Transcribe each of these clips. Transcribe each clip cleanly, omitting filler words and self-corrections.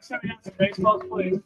Send me out some baseballs, please.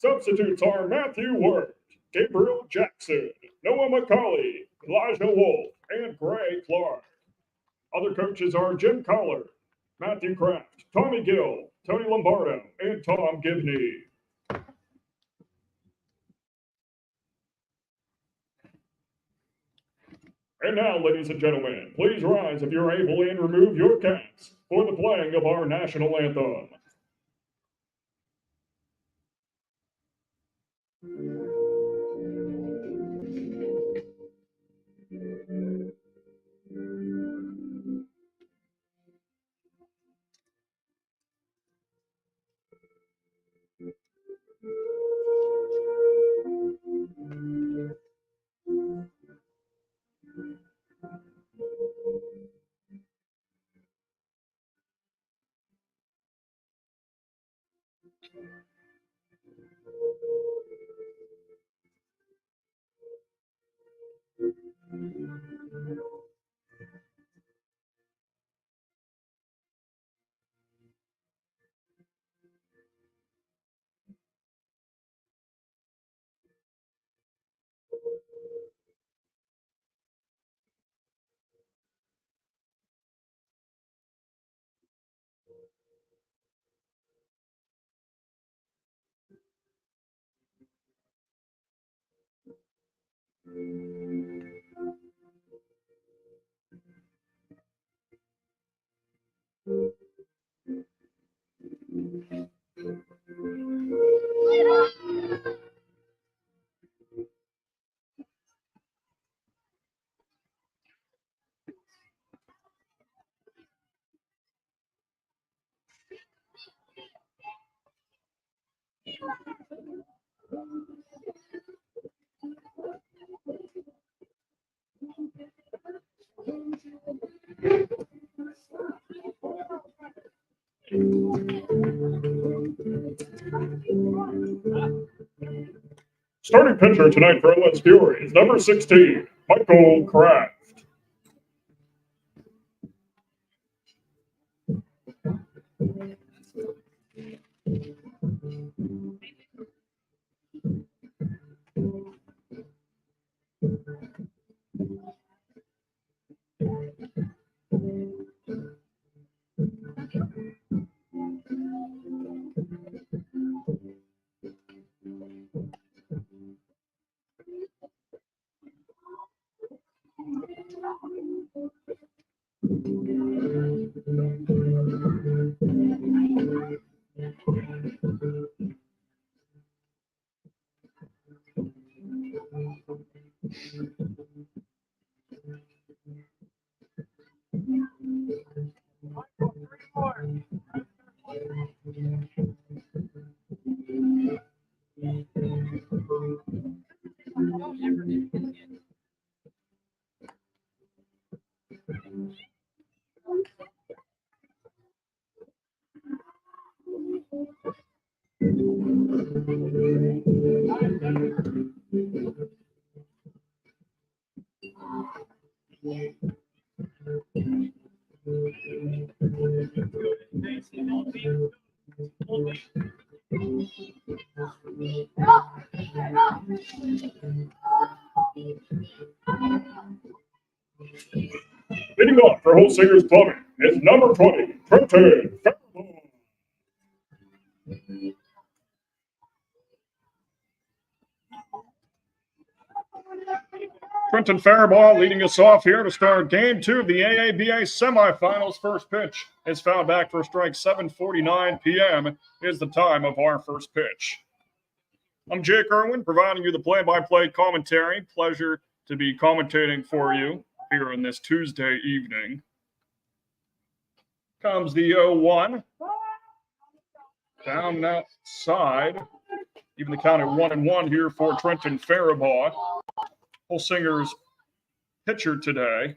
Substitutes are Matthew Wirt, Gabriel Jackson, Noah McCauley, Elijah Wolf, and Gray Clark. Other coaches are Jim Collar, Matthew Kraft, Tommy Gill, Tony Lombardo, and Tom Gibney. And now, ladies and gentlemen, please rise if you're able and remove your caps for the playing of our national anthem. Starting pitcher tonight for LS Fiore is number 16, Michael Kraft. Leading off for Holsinger's clubbing is number 20, Trenton Faribault. Trenton Faribault leading us off here to start Game 2 of the AABA Semifinals. First pitch is fouled back for a strike. 7:49 p.m. is the time of our first pitch. I'm Jake Irwin, providing you the play-by-play commentary. Pleasure to be commentating for you here on this Tuesday evening. Comes the 0-1. Down that side. Even the count at 1-1 here for Trenton Faribault. Holsinger's pitcher today.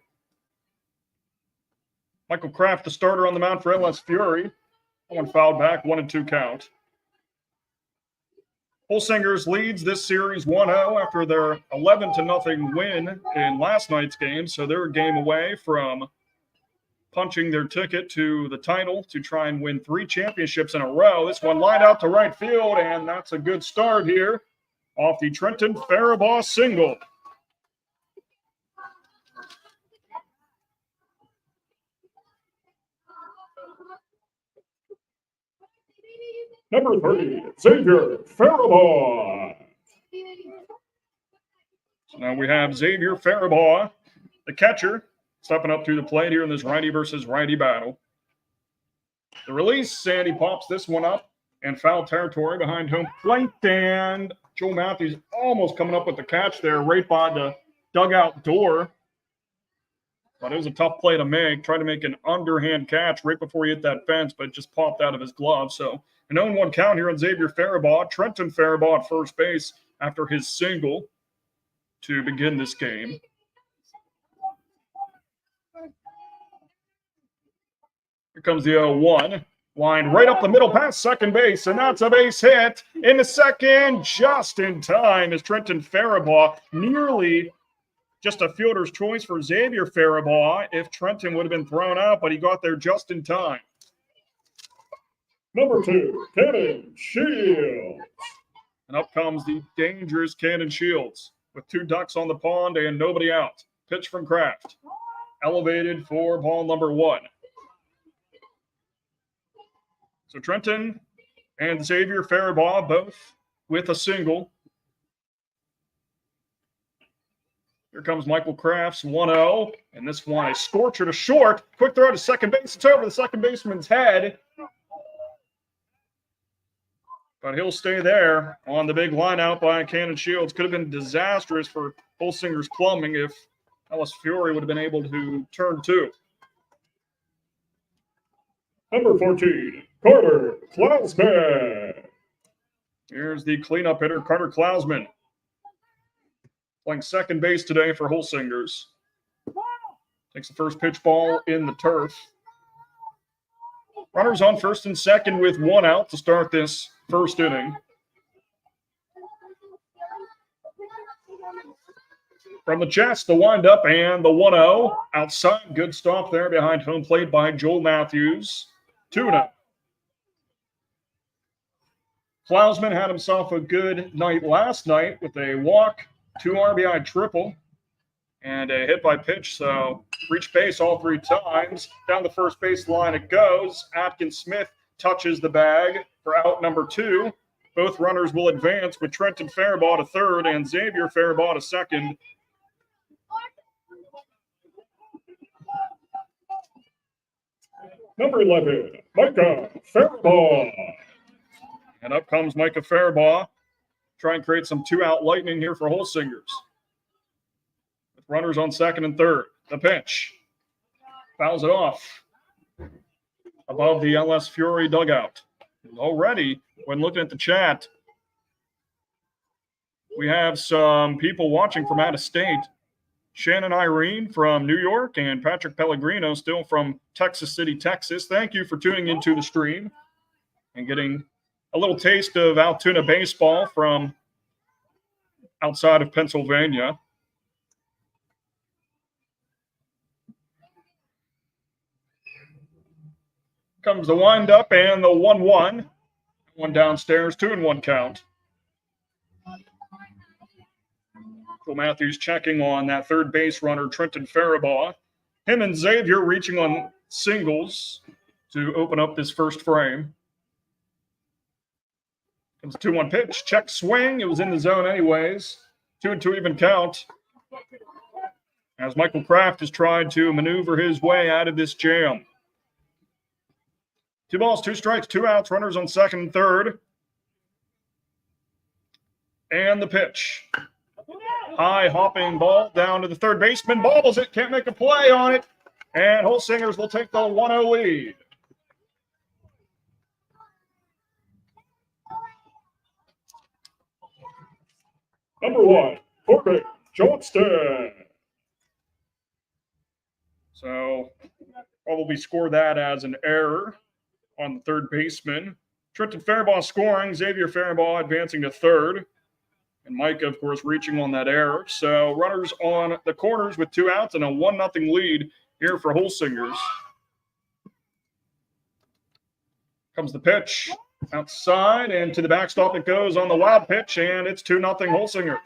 Michael Kraft, the starter on the mound for LS Fiore. One fouled back, 1-2 count. Holsinger's leads this series 1-0 after their 11-0 win in last night's game, so they're a game away from punching their ticket to the title to try and win 3 championships in a row. This one lined out to right field, and that's a good start here off the Trenton Faribaugh single. Number 3, Xavier Faribaugh. So now we have Xavier Faribaugh, the catcher, stepping up to the plate here in this righty versus righty battle. The release, and he pops this one up in foul territory behind home plate, and Joel Matthews almost coming up with the catch there right by the dugout door. But it was a tough play to make. Tried to make an underhand catch right before he hit that fence, but it just popped out of his glove. So an 0-1 count here on Xavier Faribaugh. Trenton Faribaugh at first base after his single to begin this game. Here comes the 0-1. Line right up the middle past second base, and that's a base hit in the second, just in time as Trenton Faribaugh nearly just a fielder's choice for Xavier Faribaugh if Trenton would have been thrown out, but he got there just in time. Number 2, Cannon Shields. And up comes the dangerous Cannon Shields with 2 ducks on the pond and nobody out. Pitch from Kraft. Elevated for ball number 1. So Trenton and Xavier Faribaugh both with a single. Here comes Michael Kraft's 1-0, and this one a scorcher to short. Quick throw to second base. It's over the second baseman's head. But he'll stay there on the big line out by Cannon Shields. Could have been disastrous for Holsinger's plumbing if Ellis Fiore would have been able to turn 2. Number 14, Carter Klausman. Here's the cleanup hitter, Carter Klausman. Playing second base today for Holsingers. Takes the first pitch ball in the turf. Runners on first and second with 1 out to start this first inning. From the chest, the windup and the 1-0 outside. Good stop there behind home plate by Joel Matthews. 2-0. Klausman had himself a good night last night with a walk, 2 RBI triple, and a hit by pitch. So reached base all 3 times. Down the first base line it goes. Atkins Smith touches the bag for out number 2. Both runners will advance with Trenton Faribaugh to third and Xavier Faribaugh to second. Number 11, Micah Faribaugh. And up comes Micah Faribaugh. Try and create some 2-out lightning here for Holsingers. With runners on second and third. The pitch. Fouls it off. Above the LS Fiore dugout. And already, when looking at the chat, we have some people watching from out of state. Shannon Irene from New York and Patrick Pellegrino still from Texas City, Texas. Thank you for tuning into the stream and getting a little taste of Altoona baseball from outside of Pennsylvania. Comes the windup and the 1-1. One downstairs, 2-1 count. Joel Matthews checking on that third base runner, Trenton Faribaugh. Him and Xavier reaching on singles to open up this first frame. Comes a 2-1 pitch, check swing. It was in the zone anyways. 2-2 even count. As Michael Kraft has tried to maneuver his way out of this jam. 2 balls, 2 strikes, 2 outs, runners on second and third. And the pitch. High hopping ball down to the third baseman. Bobbles it, can't make a play on it. And Holsingers will take the 1-0 lead. Number 1, Corbin Johnston. So probably score that as an error on the third baseman. Trenton Faribaugh scoring, Xavier Faribaugh advancing to third. And Micah, of course, reaching on that error. So runners on the corners with 2 outs and a 1-0 lead here for Holsingers. Comes the pitch outside, and to the backstop it goes on the wild pitch, and it's 2-0 Holsingers.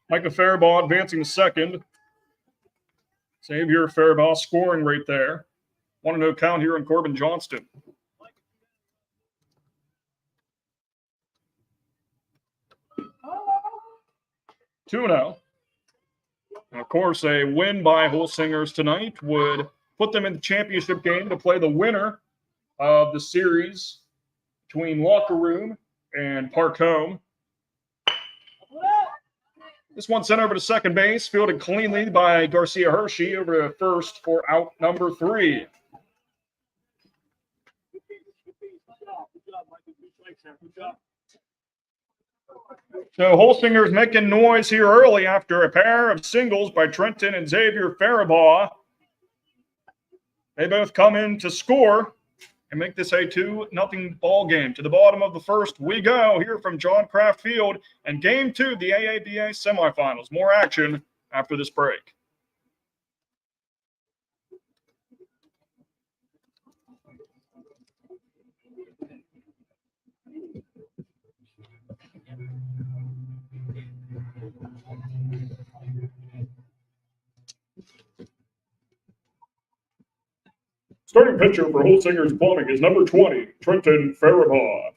Micah Faribault advancing to second. Xavier Faribault scoring right there. 1-0 count here on Corbin Johnston. 2-0. And of course, a win by Holsingers tonight would put them in the championship game to play the winner of the series between Locker Room and Park Home. This one sent over to second base, fielded cleanly by Garcia Hershey over to first for out number 3. So Holsinger's making noise here early after a pair of singles by Trenton and Xavier Faribault. They both come in to score and make this a 2-0 ball game. To the bottom of the first we go here from John Kraft Field and Game 2 of the AABA semifinals. More action after this break. Starting pitcher for Holsinger's Plumbing is number 20, Trenton Faribault.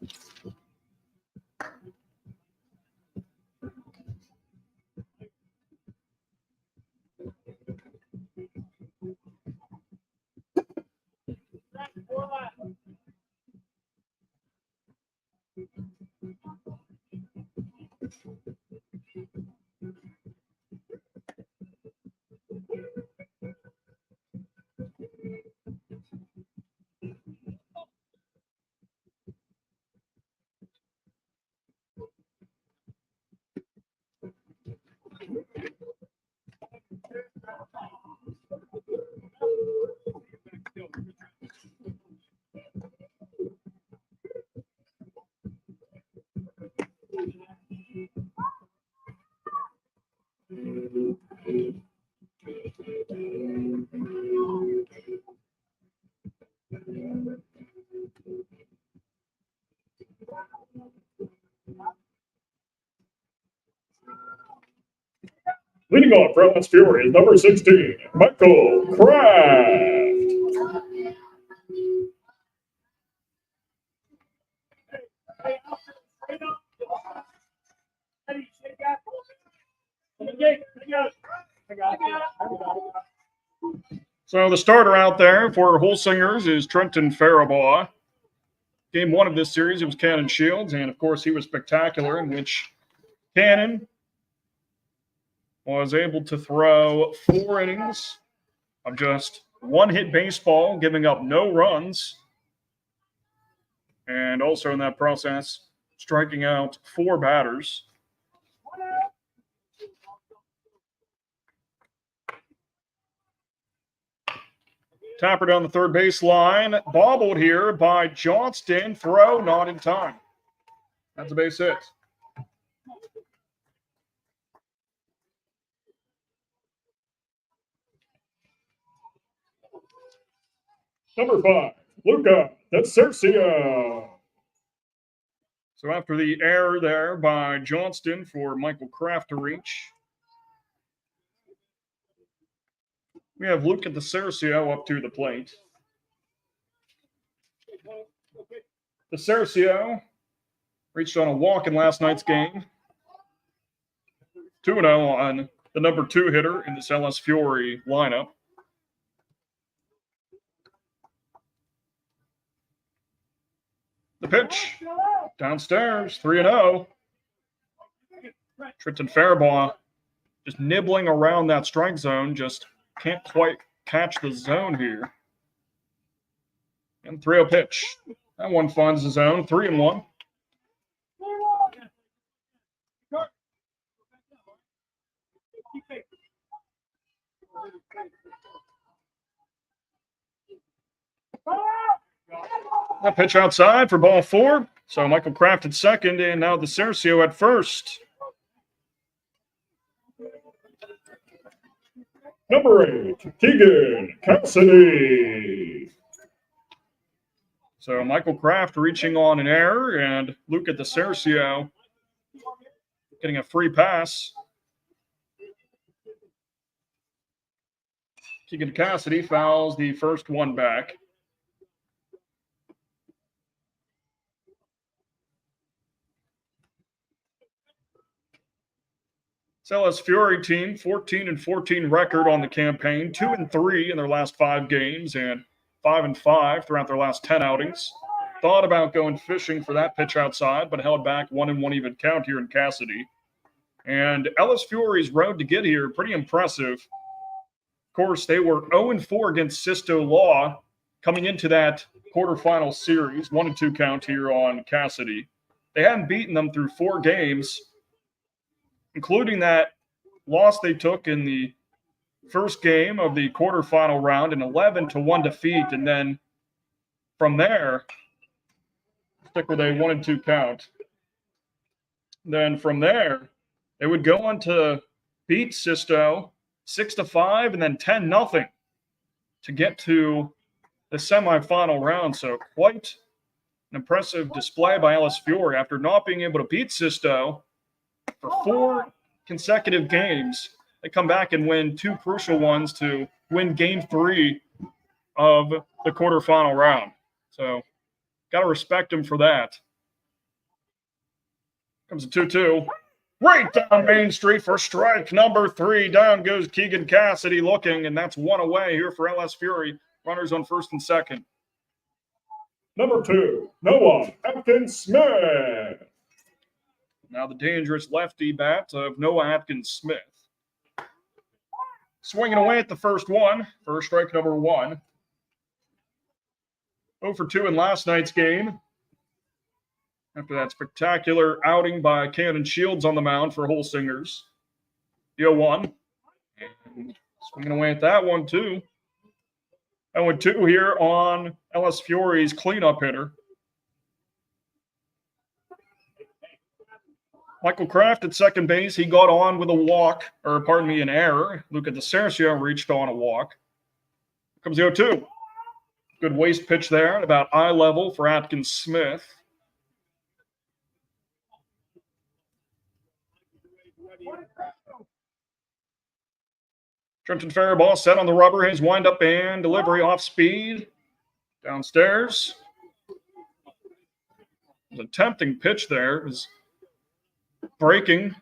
Leading off from Fiore is number 16, Michael Kraft. So the starter out there for Holsingers is Trenton Faribault. Game 1 of this series, it was Cannon Shields, and of course he was spectacular, in which Cannon was able to throw 4 innings of just one-hit baseball, giving up no runs, and also in that process, striking out 4 batters. Tapper down the third baseline, bobbled here by Johnston, throw not in time. That's a base hit. Number 5, Luca DeCercio. So after the error there by Johnston for Michael Kraft to reach, we have Luca DeCercio up to the plate. DeCercio reached on a walk in last night's game. 2-0 on the number 2 hitter in this LS Fiore lineup. The pitch downstairs, 3-0. Trenton Faribault just nibbling around that strike zone, just can't quite catch the zone here. And 3-0 pitch. That one finds the zone, 3-1. That pitch outside for ball 4. So Michael Kraft at second, and now DeCercio at first. Number 8, Keegan Cassidy. So Michael Kraft reaching on an error, and Luca DeCercio getting a free pass. Keegan Cassidy fouls the first one back. LS Fiore team, 14-14 record on the campaign, 2-3 in their last 5 games, and 5-5 throughout their last 10 outings. Thought about going fishing for that pitch outside, but held back 1-1 even count here in Cassidy. And LS Fiore's road to get here, pretty impressive. Of course, they were 0-4 against Sisto Law coming into that quarterfinal series, 1-2 count here on Cassidy. They hadn't beaten them through 4 games, including that loss they took in the first game of the quarterfinal round, an 11-1 defeat. And then from there, stick with a 1-2 count. Then from there, they would go on to beat Sisto 6-5 and then 10-0 to get to the semifinal round. So quite an impressive display by LS Fiore after not being able to beat Sisto for 4 consecutive games. They come back and win 2 crucial ones to win game 3 of the quarterfinal round. So got to respect them for that. Comes a 2-2. Right down Main Street for strike number 3. Down goes Keegan Cassidy looking, and that's 1 away here for LS Fiore. Runners on first and second. Number 2, Noah Atkins-Smith. Now the dangerous lefty bat of Noah Atkins-Smith. Swinging away at the first one for strike number 1. 0-2 in last night's game. After that spectacular outing by Cannon Shields on the mound for Holsingers. The 0-1. And swinging away at that one too. 0-2 here on LS Fiore's cleanup hitter. Michael Kraft at second base. He got on with a walk, or pardon me, an error. Luca DeCercio reached on a walk. Here comes the 0-2. Good waist pitch there at about eye level for Atkins-Smith. Trenton Faribault set on the rubber. His windup and delivery off speed. Downstairs. It was a tempting pitch there. It was breaking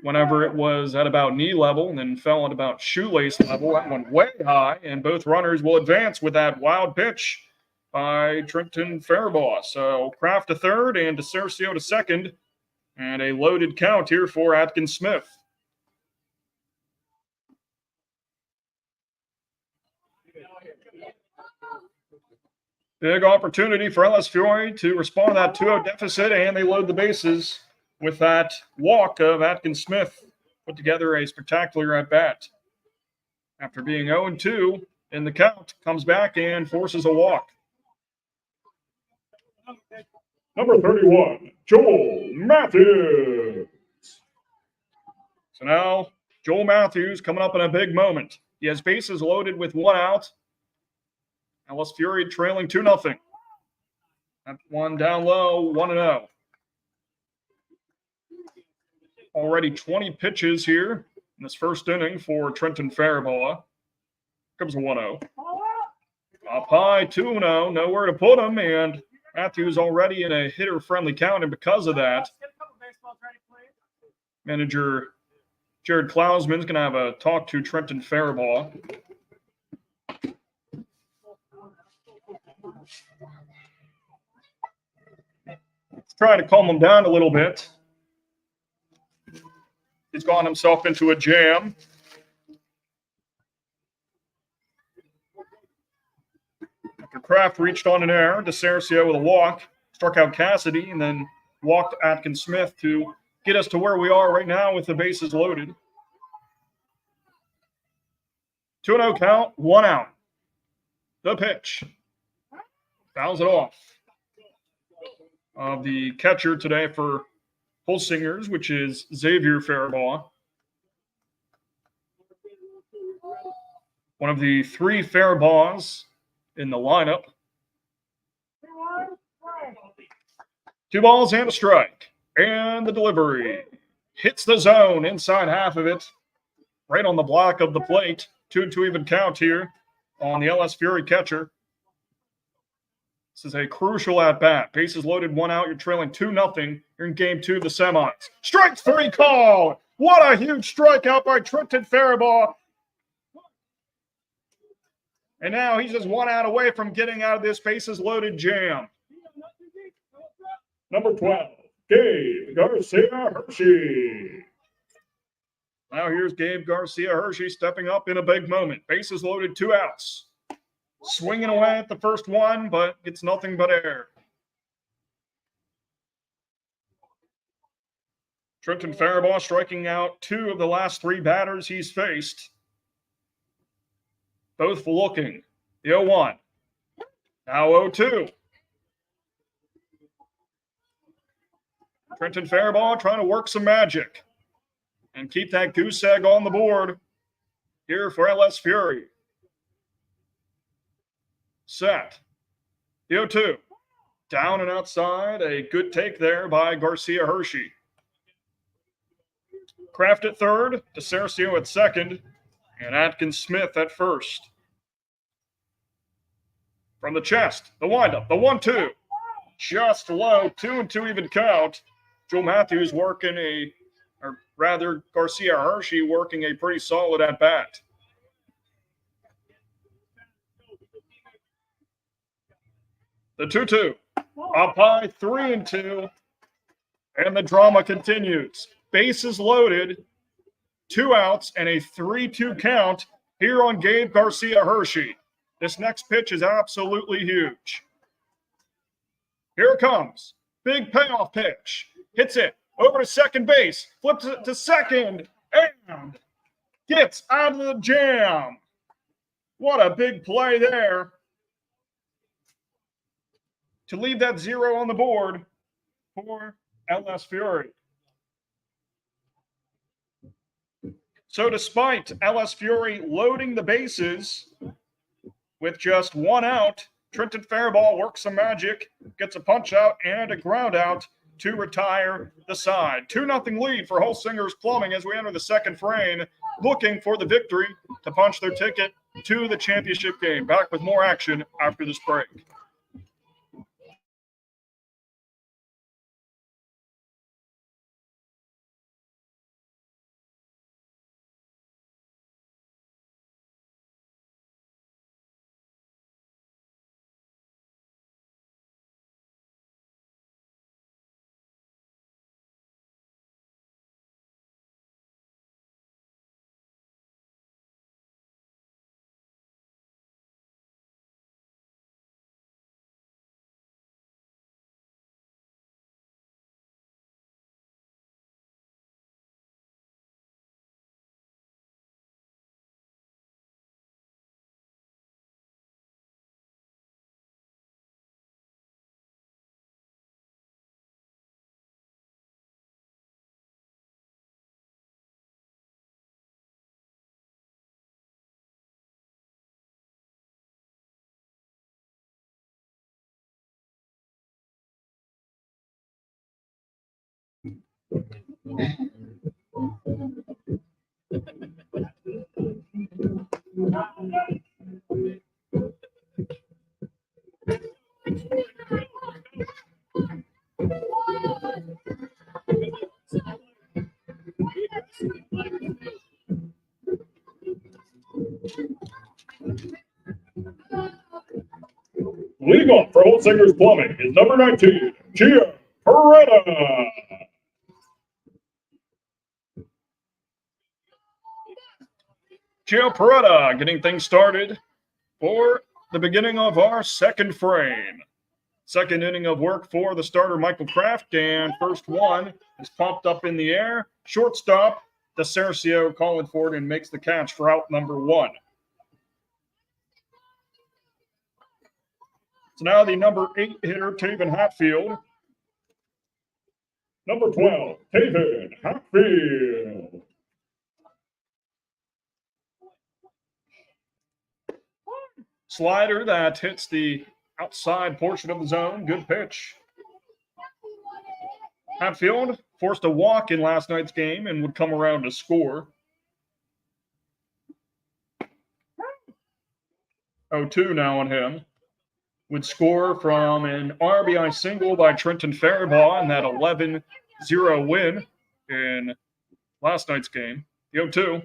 whenever it was at about knee level and then fell at about shoelace level. That went way high, and both runners will advance with that wild pitch by Trenton Faribault. So Kraft to third and DeCercio to second, and a loaded count here for Atkins-Smith. Big opportunity for LS Fiore to respond to that 2-0 deficit, and they load the bases with that walk of Atkins-Smith. Put together a spectacular at-bat. After being 0-2 in the count, comes back and forces a walk. Number 31, Joel Matthews. So now Joel Matthews coming up in a big moment. He has bases loaded with 1 out. LS Fiore trailing 2-0. That one down low, 1-0. Already 20 pitches here in this first inning for Trenton Faribault. Comes a 1-0. Up high, 2-0. Nowhere to put him, and Matthews already in a hitter-friendly count, and because of that, manager Jared Klausman is going to have a talk to Trenton Faribault. Trying to calm him down a little bit. He's gotten himself into a jam. After Kraft reached on an error, DeCercio with a walk, struck out Cassidy, and then walked Atkins-Smith to get us to where we are right now with the bases loaded. 2-0 count, 1 out. The pitch. Fouls it off. Of the catcher today for Holsingers, which is Xavier Faribault. one of the 3 fair balls in the lineup. 2 balls and a strike. And the delivery hits the zone, inside half of it, right on the block of the plate. 2-2 even count here on the LS Fiore catcher. This is a crucial at-bat. Bases loaded, 1 out. You're trailing 2-0. You're in game 2 of the semis. Strike 3 call. What a huge strikeout by Trenton Faribault. And now he's just 1 out away from getting out of this bases loaded jam. Number 12, Gabe Garcia Hershey. Now here's Gabe Garcia Hershey stepping up in a big moment. Bases loaded, 2 outs. Swinging away at the first one, but gets nothing but air. Trenton Faribault striking out 2 of the last 3 batters he's faced. Both looking. The 0-1. Now 0-2. Trenton Faribault trying to work some magic and keep that goose egg on the board here for LS Fiore. Set. The 0-2. Down and outside. A good take there by Garcia Hershey. Kraft at third, DeCercio at second, and Atkins Smith at first. From the chest, the windup, the 1-2. Just low, 2-2 even count. Joe Matthews Garcia Hershey working a pretty solid at bat. The 2-2, up high, 3-2, and the drama continues. Bases loaded, 2 outs, and a 3-2 count here on Gabe Garcia Hershey. This next pitch is absolutely huge. Here it comes. Big payoff pitch. Hits it over to second base. Flips it to second. And gets out of the jam. What a big play there. To leave that 0 on the board for LS Fiore. So despite LS Fiore loading the bases with just 1 out, Trenton Faribault works some magic, gets a punch out and a ground out to retire the side. 2-0 lead for Holsinger's Plumbing as we enter the second frame, looking for the victory to punch their ticket to the championship game. Back with more action after this break. Leading off for Holsinger's Plumbing is number 19, Gia Peretta. Gia Peretta getting things started for the beginning of our second frame. Second inning of work for the starter, Michael Kraft, and first one is pumped up in the air. Shortstop, DeCercio calling for it and makes the catch for out number 1. So now the number 8 hitter, Taven Hatfield. Number 12, Taven Hatfield. Slider that hits the outside portion of the zone. Good pitch. Hatfield forced a walk in last night's game and would come around to score. 0-2 now on him. Would score from an RBI single by Trenton Faribaugh in that 11-0 win in last night's game. The 0-2.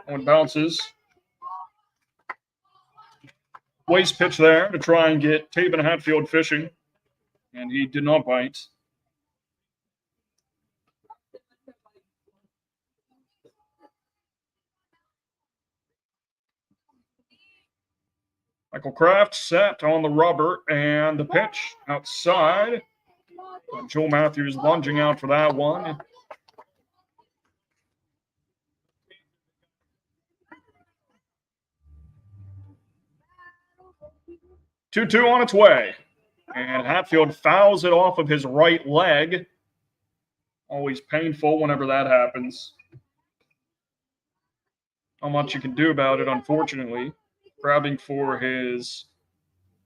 One bounces. Waste pitch there to try and get Taven Hatfield fishing, and he did not bite. Michael Kraft set on the rubber, and the pitch outside. Joel Matthews lunging out for that one. Two on its way. And Hatfield fouls it off of his right leg. Always painful whenever that happens. Not much you can do about it, unfortunately. Grabbing for his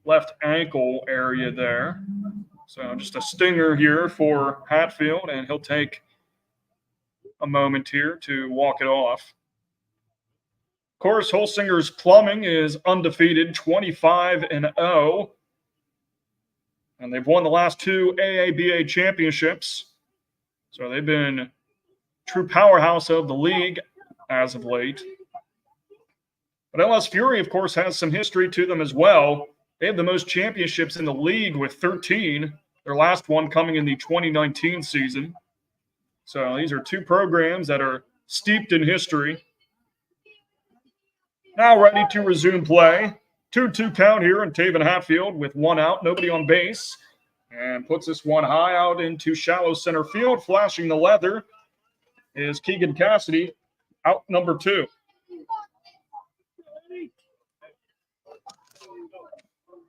left ankle area there. So just a stinger here for Hatfield, and he'll take a moment here to walk it off. Of course, Holsinger's Plumbing is undefeated, 25-0. And they've won the last 2 AABA championships. So they've been a true powerhouse of the league as of late. But LS Fiore, of course, has some history to them as well. They have the most championships in the league with 13. Their last one coming in the 2019 season. So these are 2 programs that are steeped in history. Now ready to resume play. 2-2 count here in Taven Hatfield with 1 out, nobody on base. And puts this one high out into shallow center field. Flashing the leather is Keegan Cassidy, out number 2.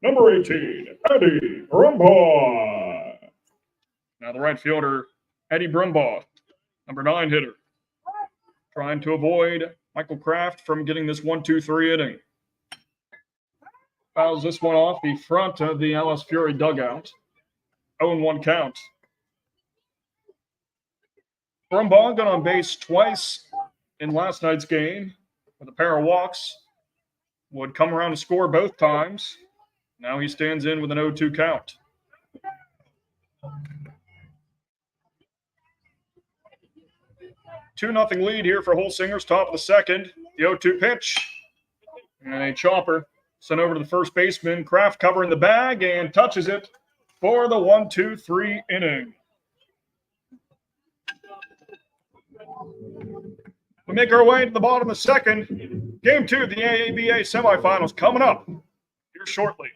Number 18, Eddie Brumbaugh. Now the right fielder, Eddie Brumbaugh, number 9 hitter. Trying to avoid Michael Kraft from getting this 1-2-3 inning. Fouls this one off the front of the LS Fiore dugout. 0-1 count. Brumbaugh got on base twice in last night's game with a pair of walks. Would come around to score both times. Now he stands in with an 0-2 count. Two nothing lead here for Holsinger's top of the second. The 0-2 pitch. And a chopper sent over to the first baseman. Kraft covering the bag and touches it for the 1-2-3 inning. We make our way to the bottom of the second. Game 2 of the AABA semifinals coming up here shortly.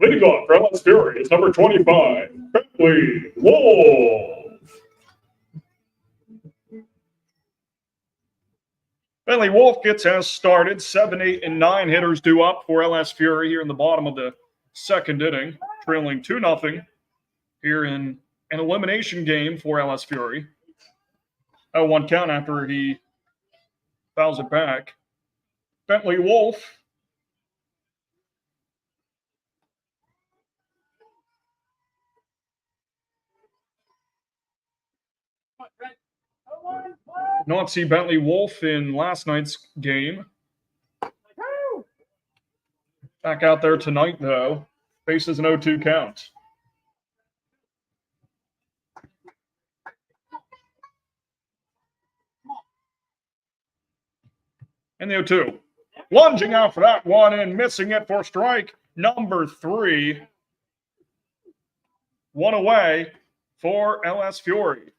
Leading off for LS Fiore is number 25, Bentley Wolf. Bentley Wolf gets us started. 7, 8, and 9 hitters due up for LS Fiore here in the bottom of the second inning, trailing 2-0 here in an elimination game for LS Fiore. 0-1 count after he fouls it back. Bentley Wolf Not see Bentley Wolf in last night's game. Back out there tonight, though. Faces an 0-2 count. And the 0-2. Lunging out for that one and missing it for strike number 3. One away for LS Fiore.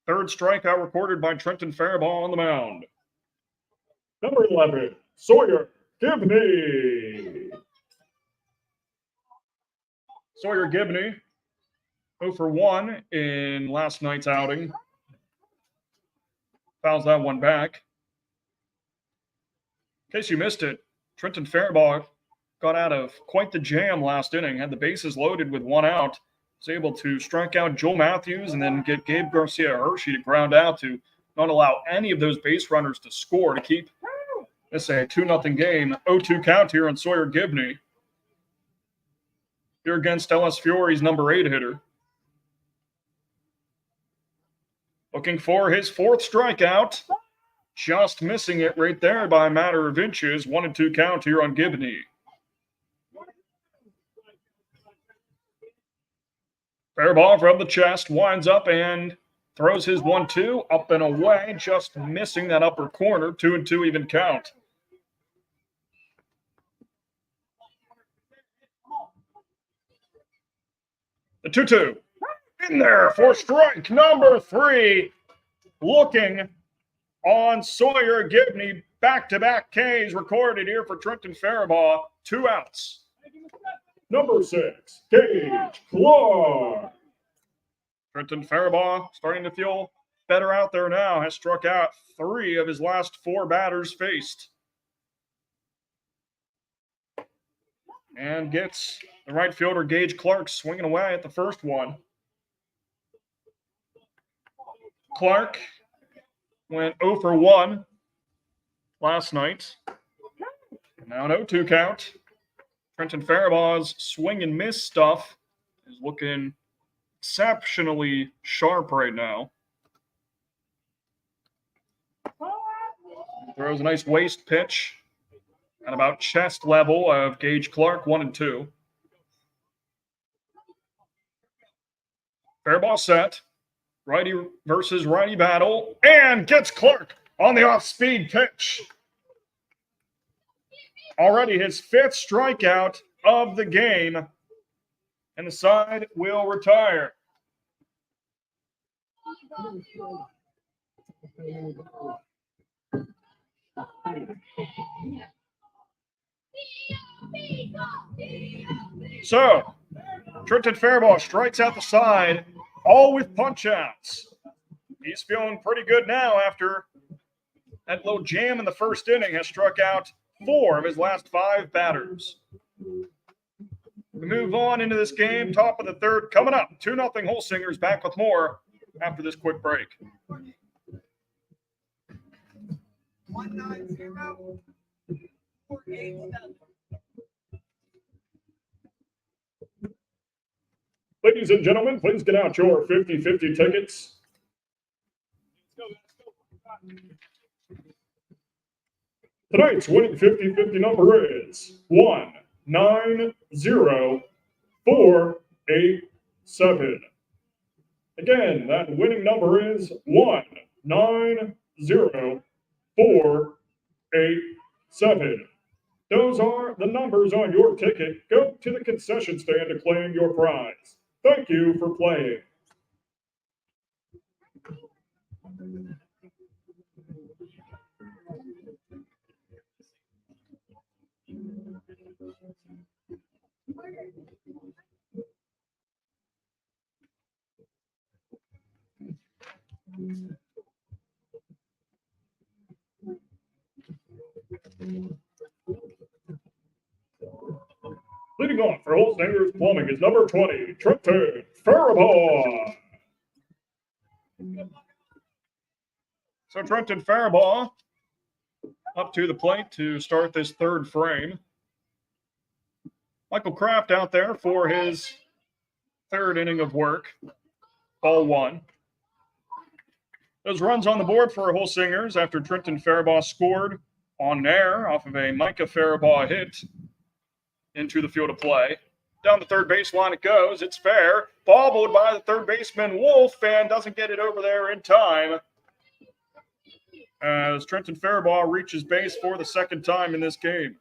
Third strikeout recorded by Trenton Faribault on the mound. Number 11, Sawyer Gibney. Sawyer Gibney, 0 for 1 in last night's outing. Fouls that one back. In case you missed it, Trenton Faribault got out of quite the jam last inning, had the bases loaded with 1 out, was able to strike out Joel Matthews and then get Gabe Garcia-Hershey to ground out to not allow any of those base runners to score to keep this a 2-0 game. 0-2 count here on Sawyer Gibney. Here against LS Fiore's number 8 hitter. Looking for his 4th strikeout. Just missing it right there by a matter of inches. 1-2 count here on Gibney. Faribault from the chest winds up and throws his 1-2 up and away, just missing that upper corner. 2-2 even count. The 2-2 in there for strike number 3. Looking on Sawyer Gibney. Back-to-back Ks recorded here for Trenton Faribault. 2 outs. Number 6, Gage Clark. Trenton Faribault starting to feel better out there now. Has struck out 3 of his last 4 batters faced. And gets the right fielder Gage Clark swinging away at the first one. Clark went 0 for 1 last night. And now an 0-2 count. Trenton Faribault's swing and miss stuff is looking exceptionally sharp right now. Throws a nice waist pitch at about chest level of Gage Clark, 1-2. Faribault set. Righty versus righty battle. And gets Clark on the off-speed pitch. Already his 5th strikeout of the game. And the side will retire. So, Trenton Faribault strikes out the side, all with punch-outs. He's feeling pretty good now after that little jam in the first inning. Has struck out 4 of his last 5 batters. We move on into this game, top of the 3rd. Coming up, 2-0 Holsingers. Back with more after this quick break. 190-487. Ladies and gentlemen, please get out your 50-50 tickets. Tonight's winning 50-50 number is 190487. Again, that winning number is 190487. Those are the numbers on your ticket. Go to the concession stand to claim your prize. Thank you for playing. Leading off for Holsinger's Plumbing is number 20, Trenton Faribault. So Trenton Faribault up to the plate to start this 3rd frame. Michael Kraft out there for his 3rd inning of work. Ball 1. Those runs on the board for Holsingers after Trenton Faribault scored on air off of a Micah Faribault hit into the field of play. Down the third baseline it goes. It's fair. Bobbled by the third baseman Wolf and doesn't get it over there in time as Trenton Faribault reaches base for the second time in this game.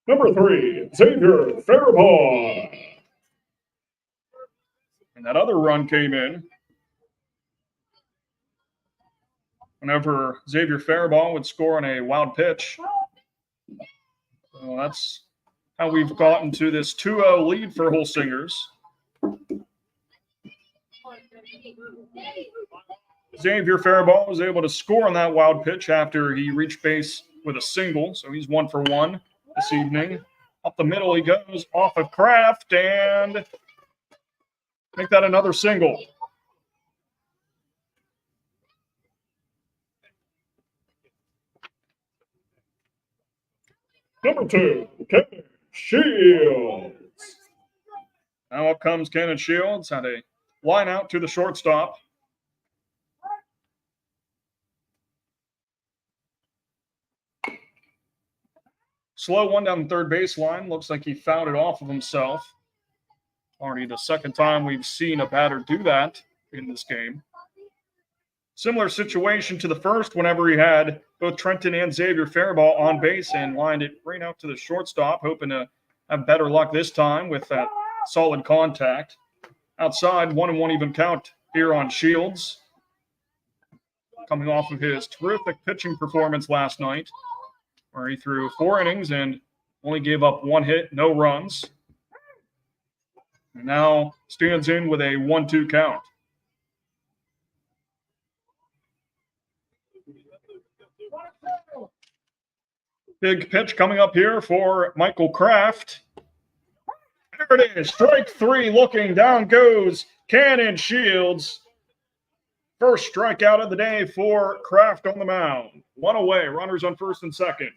Number 3, Xavier Faribault. And that other run came in whenever Xavier Faribault would score on a wild pitch. So that's how we've gotten to this 2-0 lead for Holsingers. Xavier Faribault was able to score on that wild pitch after he reached base with a single, so he's 1 for 1 this evening. Up the middle he goes, off of Kraft, and make that another single. Number 2, Kenneth Shields. Now up comes Kenneth Shields, had a line out to the shortstop. Slow one down the third baseline. Looks like he fouled it off of himself. Already the second time we've seen a batter do that in this game. Similar situation to the first whenever he had both Trenton and Xavier Faribault on base and lined it right out to the shortstop, hoping to have better luck this time with that solid contact. Outside, 1-1 even count here on Shields. Coming off of his terrific pitching performance last night, where he threw 4 innings and only gave up 1 hit, no runs. And now stands in with a 1-2 count. Big pitch coming up here for Michael Kraft. There it is, strike 3 looking, down goes Cannon Shields. First strikeout of the day for Kraft on the mound. 1 away, runners on first and second.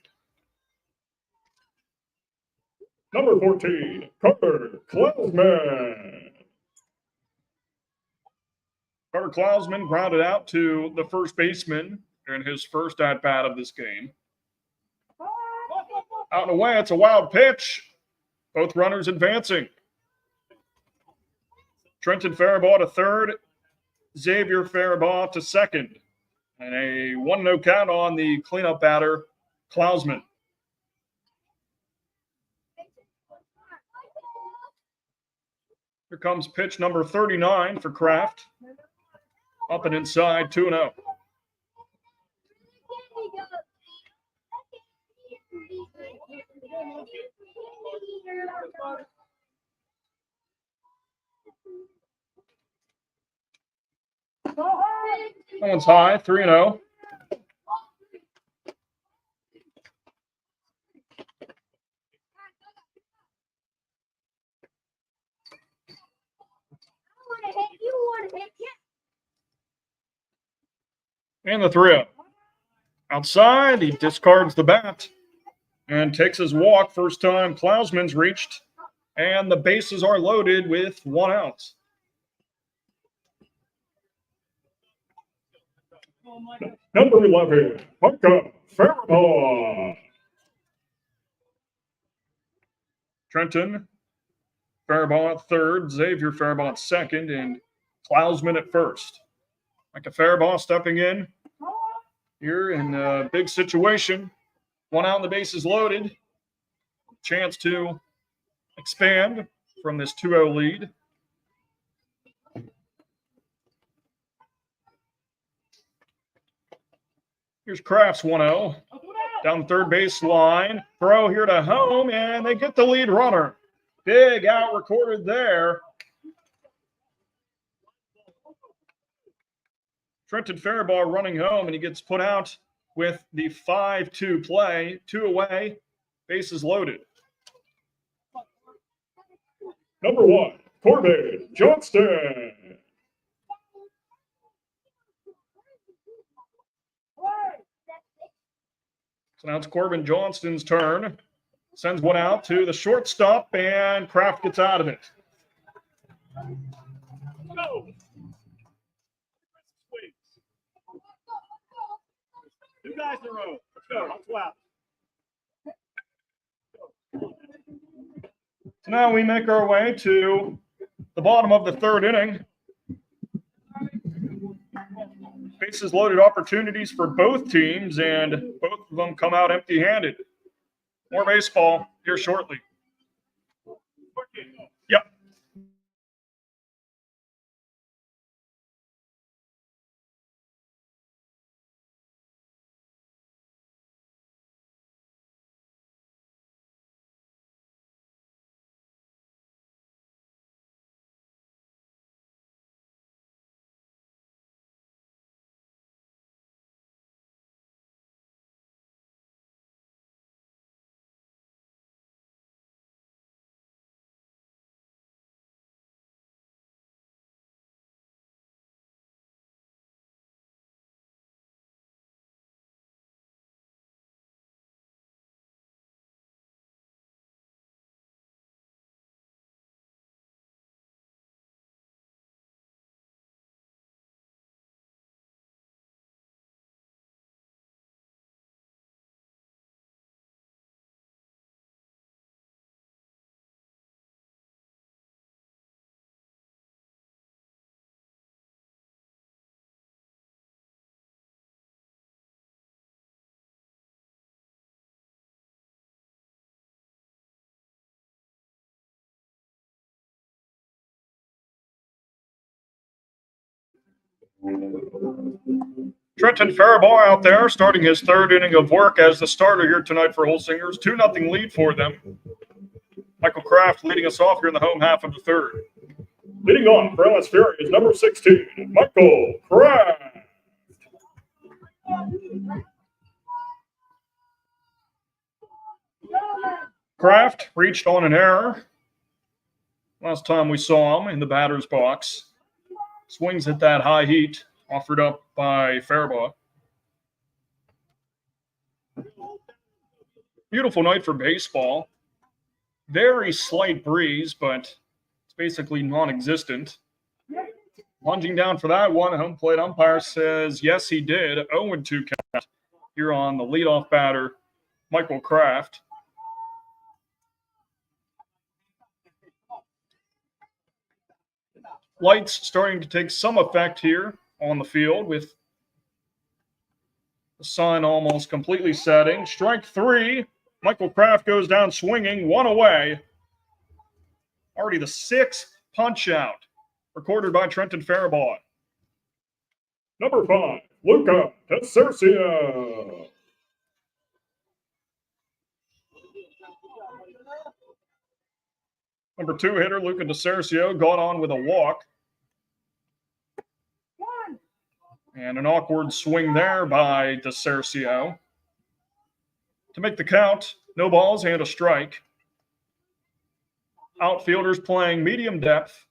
Number 14, Carter Klausman. Carter Klausman grounded out to the first baseman in his first at-bat of this game. Out and away, it's a wild pitch. Both runners advancing. Trenton Faribault to third, Xavier Faribault to second. And a 1-0 count on the cleanup batter, Klausman. Here comes pitch number 39 for Kraft. Up and inside, 2-0. That one's high, 3-0. And the 3-0. Outside, he discards the bat and takes his walk. First time Klausman's reached, and the bases are loaded with 1 out. Number 11, Micah Faribault. Trenton Faribault at third, Xavier Faribault at second, and Klausman at first. Micah Faribault stepping in here in a big situation. 1 out and the bases loaded. Chance to expand from this 2-0 lead. Here's Kraft's 1-0. Down the third base line. Throw here to home, and they get the lead runner. Big out recorded there. Trenton Faribault running home, and he gets put out with the 5-2 play. 2 away, bases loaded. Number 1, Corbin Johnston. So now it's Corbin Johnston's turn. Sends one out to the shortstop, and Kraft gets out of it. 2 guys in a row. Let's go. Let's go out. So now we make our way to the bottom of the third inning. Bases loaded opportunities for both teams, and both of them come out empty-handed. More baseball here shortly. Yep. Trenton Faribault out there starting his third inning of work as the starter here tonight for Holsingers. 2-0 lead for them. Michael Kraft leading us off here in the home half of the third. Leading on for LS Fiore is number 16, Michael Kraft. Kraft reached on an error last time we saw him in the batter's box. Swings at that high heat offered up by Faribault. Beautiful night for baseball. Very slight breeze, but it's basically non-existent. Lunging down for that one, home plate umpire says yes, he did. 0-2 count here on the leadoff batter, Michael Kraft. Lights starting to take some effect here on the field with the sun almost completely setting. Strike 3. Michael Kraft goes down swinging, 1 away. Already the 6th punch out recorded by Trenton Faribault. Number 5, Luca Desercio. Number 2 hitter, Luca Desercio, got on with a walk. And an awkward swing there by Desercio. To make the count, no balls and a strike. Outfielders playing medium depth.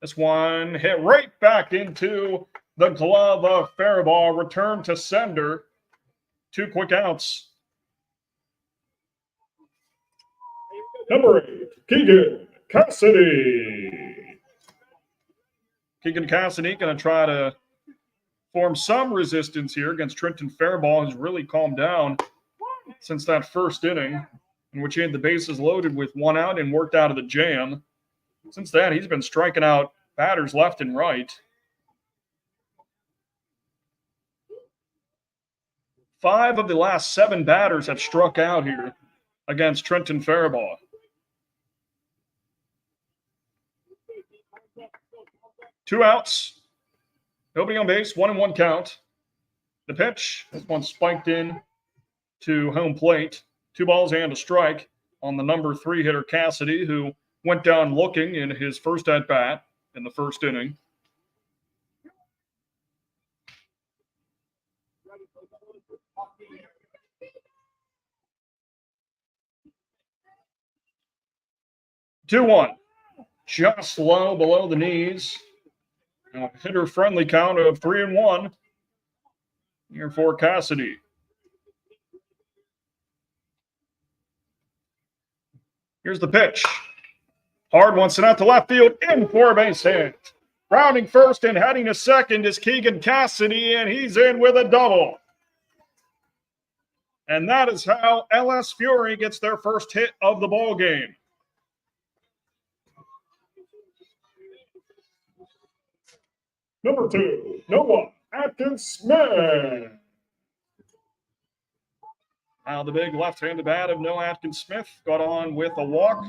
This one hit right back into the glove of Faribault. Return to sender. 2 quick outs. Number 8, Keegan Cassidy. Keegan Cassidy going to try to form some resistance here against Trenton Faribault, who's really calmed down since that first inning, in which he had the bases loaded with 1 out and worked out of the jam. Since then, he's been striking out batters left and right. 5 of the last 7 batters have struck out here against Trenton Faribault. Two outs. Nobody on base, 1-1 count. The pitch, this one spiked in to home plate. 2 balls and a strike on the number 3 hitter Cassidy, who went down looking in his first at-bat in the first inning. Two one, just low below the knees. A hitter-friendly count of 3-1 here for Cassidy. Here's the pitch. Hard one sent out to left field in for a base hit. Rounding first and heading to second is Keegan Cassidy, and he's in with a double. And that is how LS Fiore gets their first hit of the ball game. Number 2, Noah Atkins-Smith. Now the big left-handed bat of Noah Atkins-Smith got on with a walk.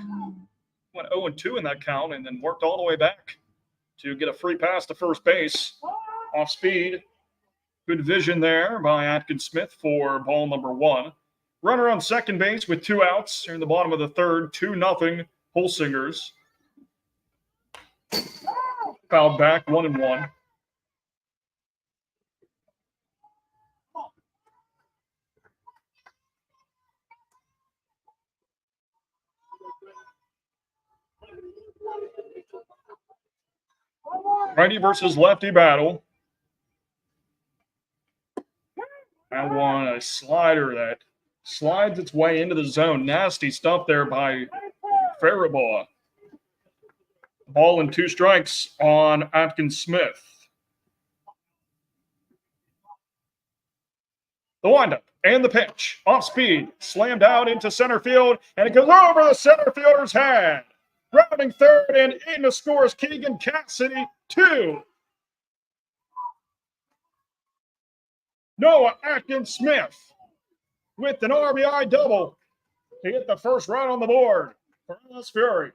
Went 0-2 in that count and then worked all the way back to get a free pass to first base. Off speed. Good vision there by Atkins-Smith for ball number 1. Runner on second base with 2 outs. Here in the bottom of the third, 2-0 Holsingers. Fouled back, 1-1. Righty versus lefty battle. That one, a slider that slides its way into the zone. Nasty stuff there by Fiore. Ball and 2 strikes on Atkins-Smith. The windup and the pitch. Off speed, slammed out into center field, and it goes over the center fielder's head. Rounding third and in to score is Keegan Cassidy, 2. Noah Atkins-Smith with an RBI double to get the first run on the board for LS Fiore.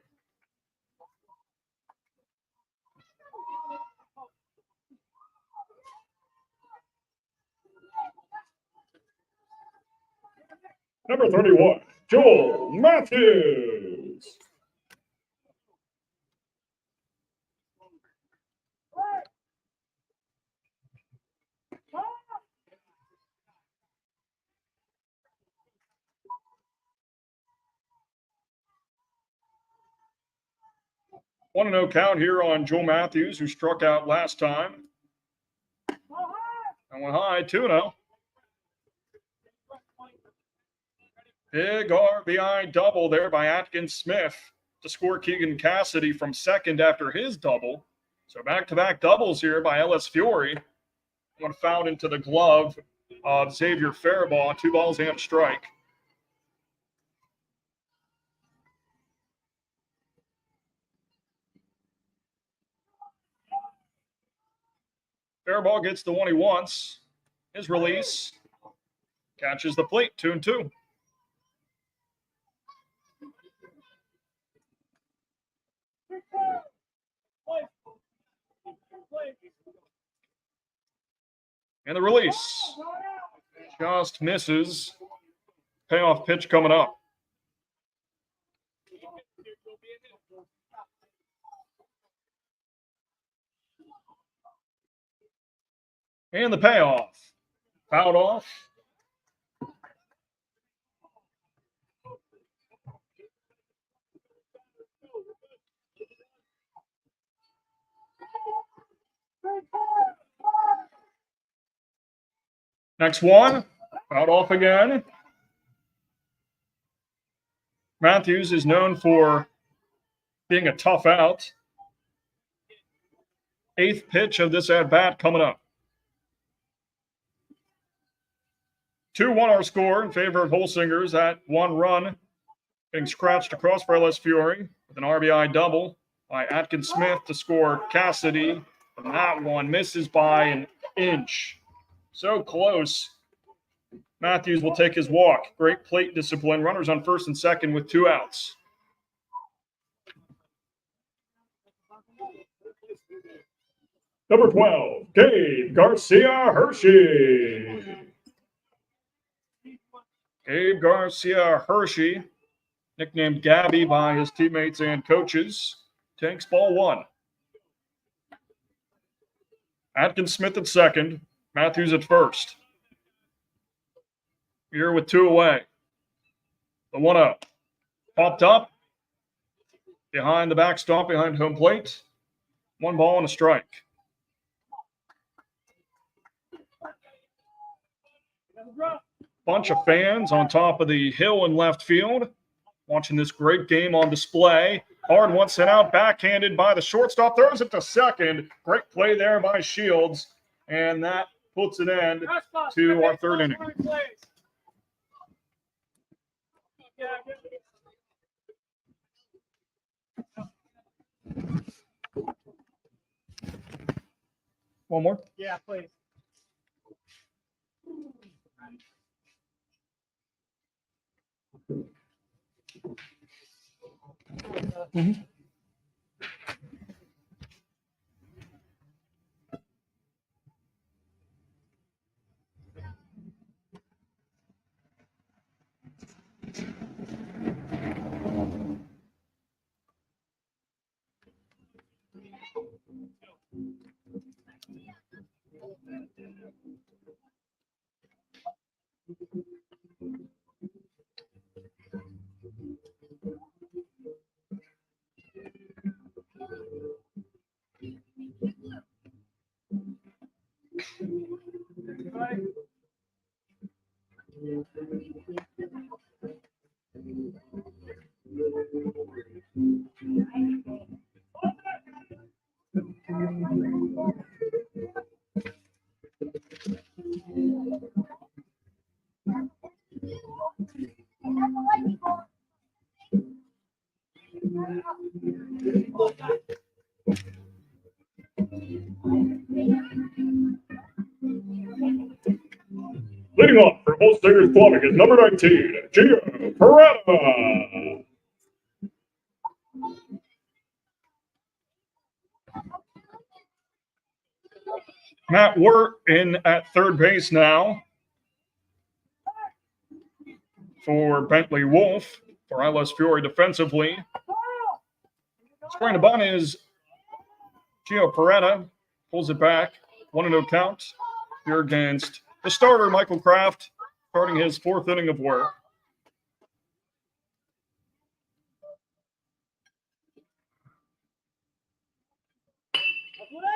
Number 31, Joel Matthews. One and no count here on Joel Matthews, who struck out last time. And went high, 2-0. Big RBI double there by Atkins-Smith to score Keegan Cassidy from second after his double. So back-to-back doubles here by LS Fiore. One fouled into the glove of Xavier Fiore. 2 balls and a strike. Fiore gets the one he wants. His release catches the plate, 2-2. And the release just misses. Payoff pitch coming up. And the payoff. Fouled off. Next one, fouled off again. Matthews is known for being a tough out. 8th pitch of this at-bat coming up. 2-1 our score in favor of Holsingers. That 1 run getting scratched across for LS Fiore with an RBI double by Atkins-Smith to score Cassidy. And that one misses by an inch. So close. Matthews will take his walk. Great plate discipline. Runners on first and second with 2 outs. Number 12, Gabe Garcia Hershey. Gabe Garcia Hershey, nicknamed Gabby by his teammates and coaches, takes ball 1. Atkins-Smith at second. Matthews at first. Here with 2 away. The 1-0. Popped up. Behind the backstop, behind home plate. 1 ball and a strike. Bunch of fans on top of the hill in left field watching this great game on display. Hard one sent out, backhanded by the shortstop. Throws it to second. Great play there by Shields. And that puts an end to our third inning. One more? Yeah, please. Leading off for Holsinger's Plumbing is number 19, Gio Peretta. Matt Wirt in at third base now for Bentley Wolf. For ILS Fiore defensively. Scoring the bunt is Gio Peretta. Pulls it back. 1-0 count here against the starter, Michael Kraft, starting his fourth inning of work.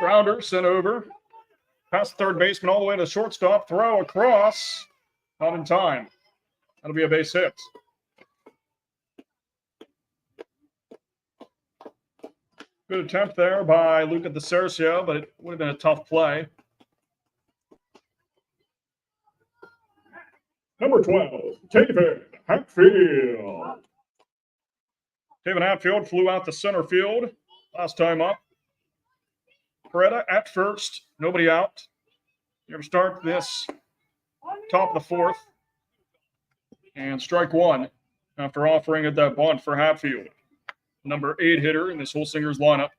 Grounder sent over. Past third baseman all the way to shortstop. Throw across. Not in time. That'll be a base hit. Good attempt there by Luca DeCercio, but it would have been a tough play. Number 12, David Hatfield. David Hatfield flew out to center field last time up. Peretta at first, nobody out. Here to start this top of the fourth. And strike one after offering at that bunt for Hatfield. Number 8 hitter in this Holsinger's lineup.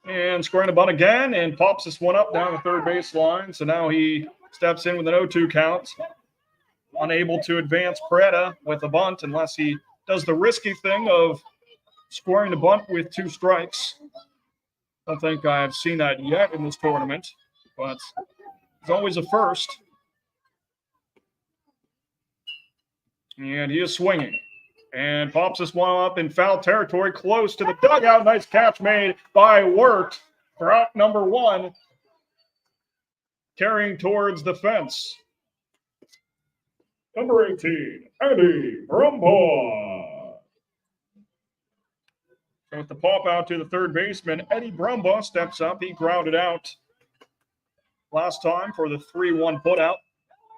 And scoring a bunt again and pops this one up down the third baseline. So now he steps in with an 0-2 count. Unable to advance Peretta with a bunt unless he does the risky thing of scoring the bunt with 2 strikes. I don't think I've seen that yet in this tournament, but it's always a first. And he is swinging and pops this one up in foul territory close to the dugout. Nice catch made by Wirt for out number 1, carrying towards the fence. Number 18, Eddie Brumbaugh. So with the pop out to the third baseman, Eddie Brumbaugh steps up. He grounded out last time for the 3-1 putout.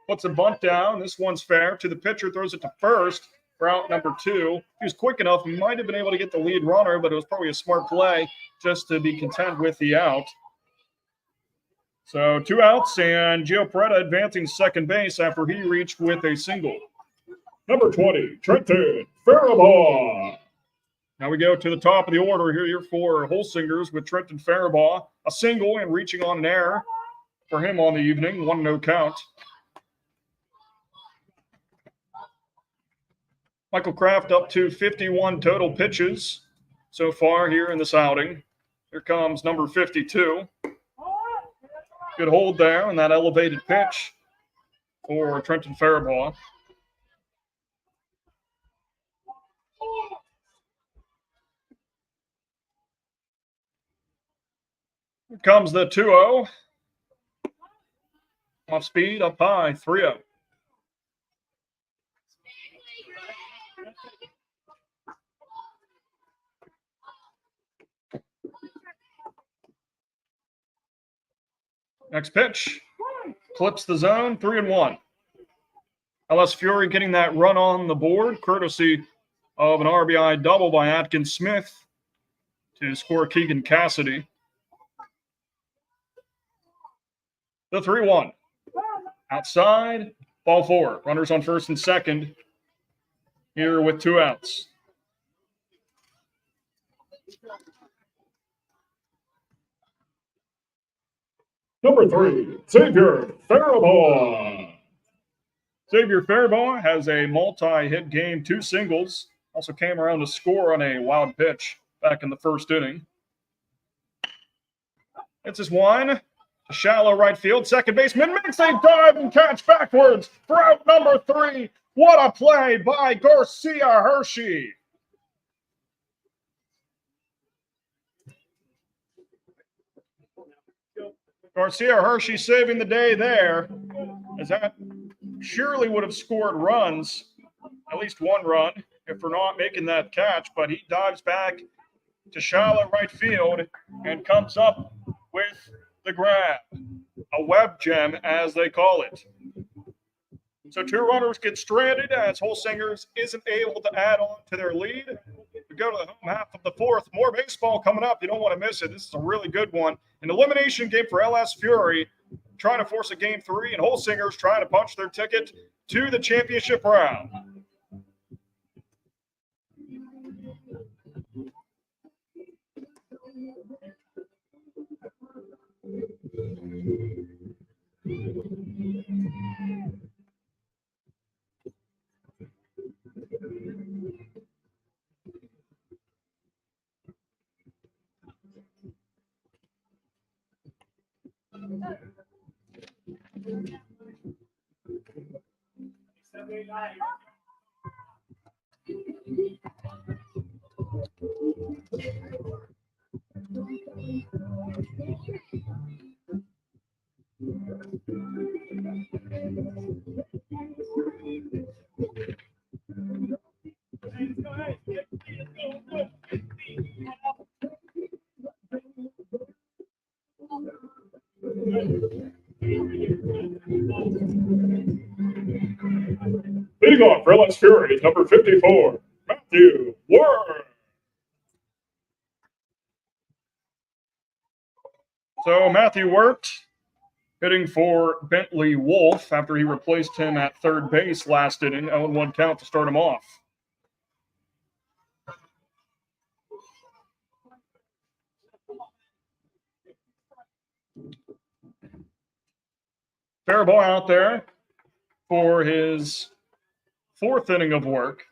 Puts a bunt down. This one's fair to the pitcher. Throws it to first for out number 2. He was quick enough. He might have been able to get the lead runner, but it was probably a smart play just to be content with the out. So 2 outs, and Gio Peretta advancing second base after he reached with a single. Number 20, Trenton Faribaugh. Now we go to the top of the order here for Holsingers with Trenton Faribaugh. A single and reaching on an error for him on the evening. 1-0 count. Michael Kraft up to 51 total pitches so far here in this outing. Here comes number 52. Good hold there on that elevated pitch for Trenton Faribaugh. Here comes the 2-0. Off speed, up high, 3-0. Next pitch. Clips the zone, 3-1. LS Fiore getting that run on the board, courtesy of an RBI double by Atkins Smith to score Keegan Cassidy. The 3-1. Outside, ball 4. Runners on first and second here with 2 outs. Number 3, Xavier Faribault. Xavier Faribault has a multi-hit game, 2 singles. Also came around to score on a wild pitch back in the first inning. It's his one. Shallow right field. Second baseman makes a dive and catch backwards for out number 3. What a play by Garcia Hershey. Garcia Hershey saving the day there, as that surely would have scored runs, at least 1 run, if we're not making that catch. But he dives back to shallow right field and comes up with the grab. A web gem, as they call it. So 2 runners get stranded as Holsinger isn't able to add on to their lead. We go to the home half of the 4th. More baseball coming up. You don't want to miss it. This is a really good one. An elimination game for LS Fury, trying to force a game 3, and Holsinger's trying to punch their ticket to the championship round. Leading off for LS Fury is number 54, Matthew Ward. So Matthew Wirt hitting for Bentley Wolf after he replaced him at third base last inning. 0-1 count to start him off. Faribault out there for his 4th inning of work.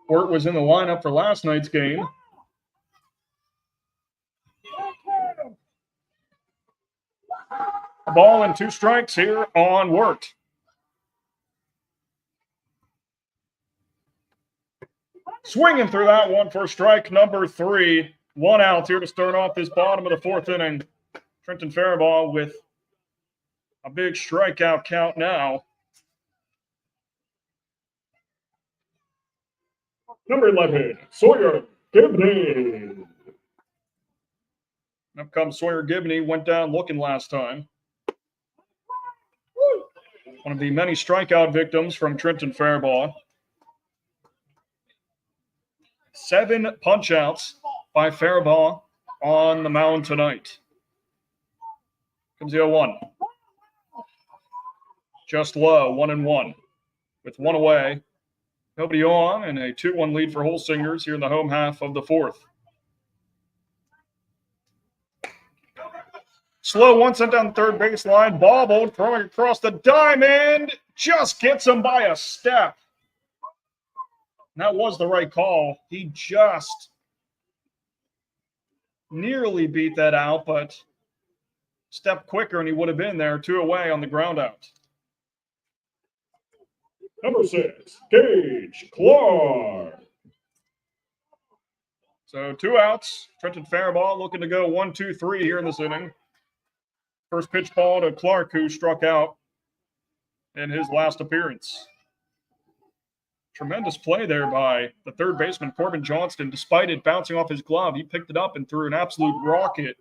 Wirt was in the lineup for last night's game. A ball and 2 strikes here on Wirt. Swinging through that one for strike number 3. 1 out here to start off this bottom of the 4th inning. Trenton Faribault with a big strikeout count now. Number 11, Sawyer Gibney. Up comes Sawyer Gibney. Went down looking last time. One of the many strikeout victims from Trenton Faribault. 7 punch-outs by Faribault on the mound tonight. Comes the 0-1. Just low, 1-1. With 1 away. Nobody on, and a 2-1 lead for Holsingers here in the home half of the 4th. Slow one sent down the third baseline. Bobbled, throwing across the diamond. Just gets him by a step. And that was the right call. He just nearly beat that out, but stepped quicker and he would have been there. 2 away on the ground out. Number 6, Gage Clark. So 2 outs. Trenton Faribault looking to go 1-2-3 here in this inning. First pitch ball to Clark, who struck out in his last appearance. Tremendous play there by the third baseman, Corbin Johnston. Despite it bouncing off his glove, he picked it up and threw an absolute rocket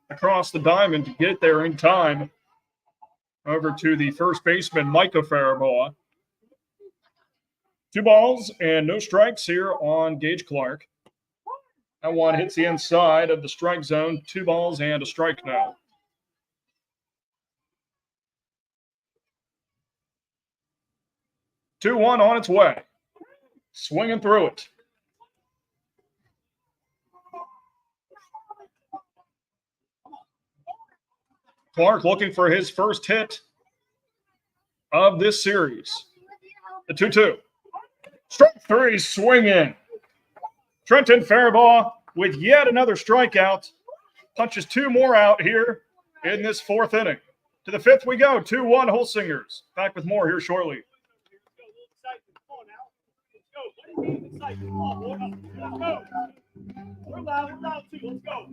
across the diamond to get there in time over to the first baseman, Micah Faribault. 2 balls and no strikes here on Gage Clark. That one hits the inside of the strike zone. 2 balls and a strike now. Two one on its way. Swinging through it. Clark looking for his first hit of this series. The 2-2. Strike 3, swinging. Trenton Faribault with yet another strikeout. Punches 2 more out here in this 4th inning. To the 5th we go. 2-1 Holsingers. Back with more here shortly. We're loud too. Let's go.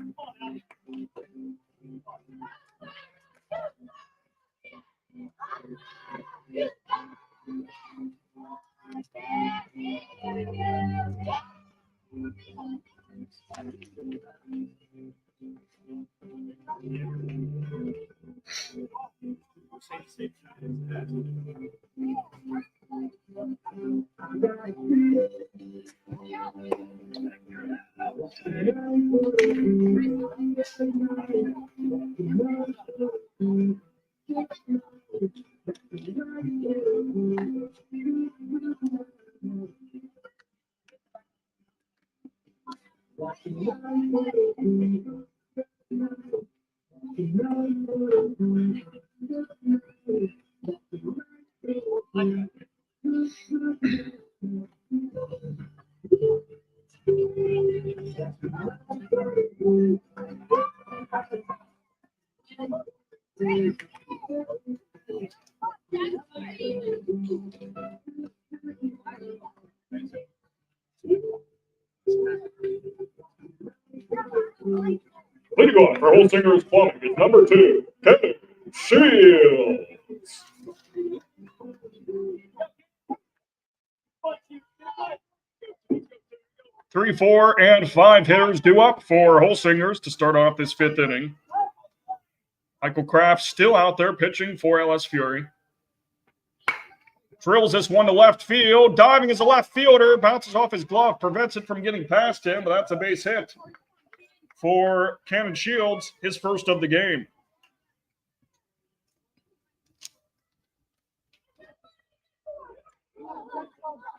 Come on leading off for Holsinger's Plumbing is number 2, Kevin Shields. 3, 4, and 5 hitters due up for Holsingers to start off this 5th inning. Michael Kraft still out there pitching for LS Fiore. Drills this one to left field. Diving as a left fielder. Bounces off his glove. Prevents it from getting past him, but that's a base hit for Cannon Shields, his first of the game.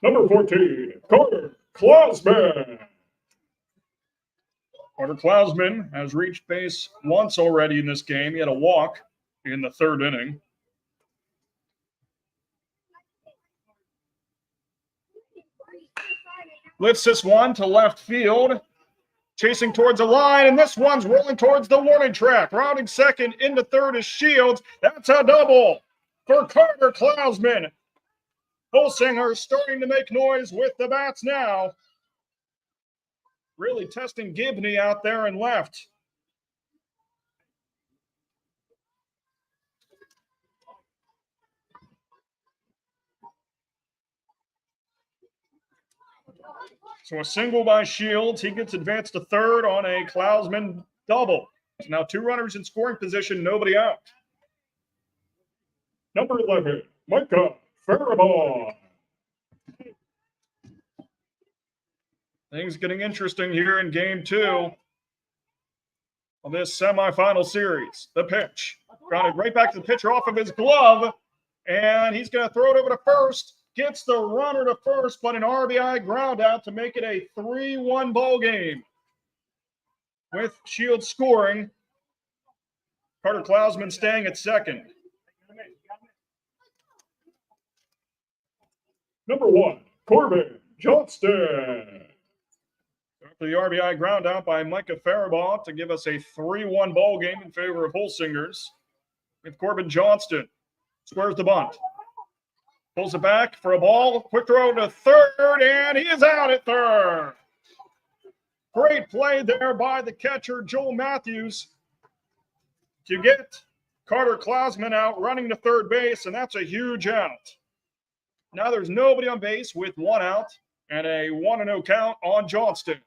Number 14, Carter Klausman. Carter Klausman has reached base once already in this game. He had a walk in the 3rd inning. Lifts this one to left field. Chasing towards the line, and this one's rolling towards the warning track. Rounding second into 3rd is Shields. That's a double for Carter Klausman. Holsinger starting to make noise with the bats now. Really testing Gibney out there in left. So a single by Shields. He gets advanced to 3rd on a Klausman double. So now 2 runners in scoring position, nobody out. Number 11, Micah Faribault. Things getting interesting here in game 2 of this semifinal series. The pitch. Grounded right back to the pitcher off of his glove. And he's going to throw it over to first. Gets the runner to first, but an RBI ground out to make it a 3-1 ball game. With Shields scoring, Carter Klausman staying at 2nd. Number 1, Corbin Johnston. After the RBI ground out by Micah Faribault to give us a 3-1 ball game in favor of Holsingers. With Corbin Johnston. Squares the bunt. Pulls it back for a ball. Quick throw to 3rd, and he is out at 3rd. Great play there by the catcher, Joel Matthews, to get Carter Klausman out running to 3rd base, and that's a huge out. Now there's nobody on base with 1 out and a 1-0 count on Johnston.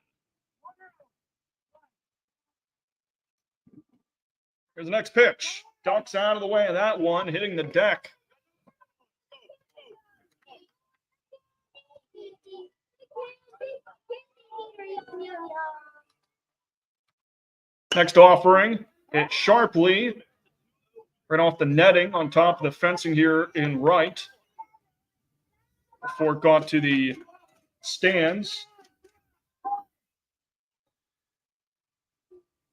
Here's the next pitch. Ducks out of the way of that one, hitting the deck. Next offering, hit sharply right off the netting on top of the fencing here in right before it got to the stands.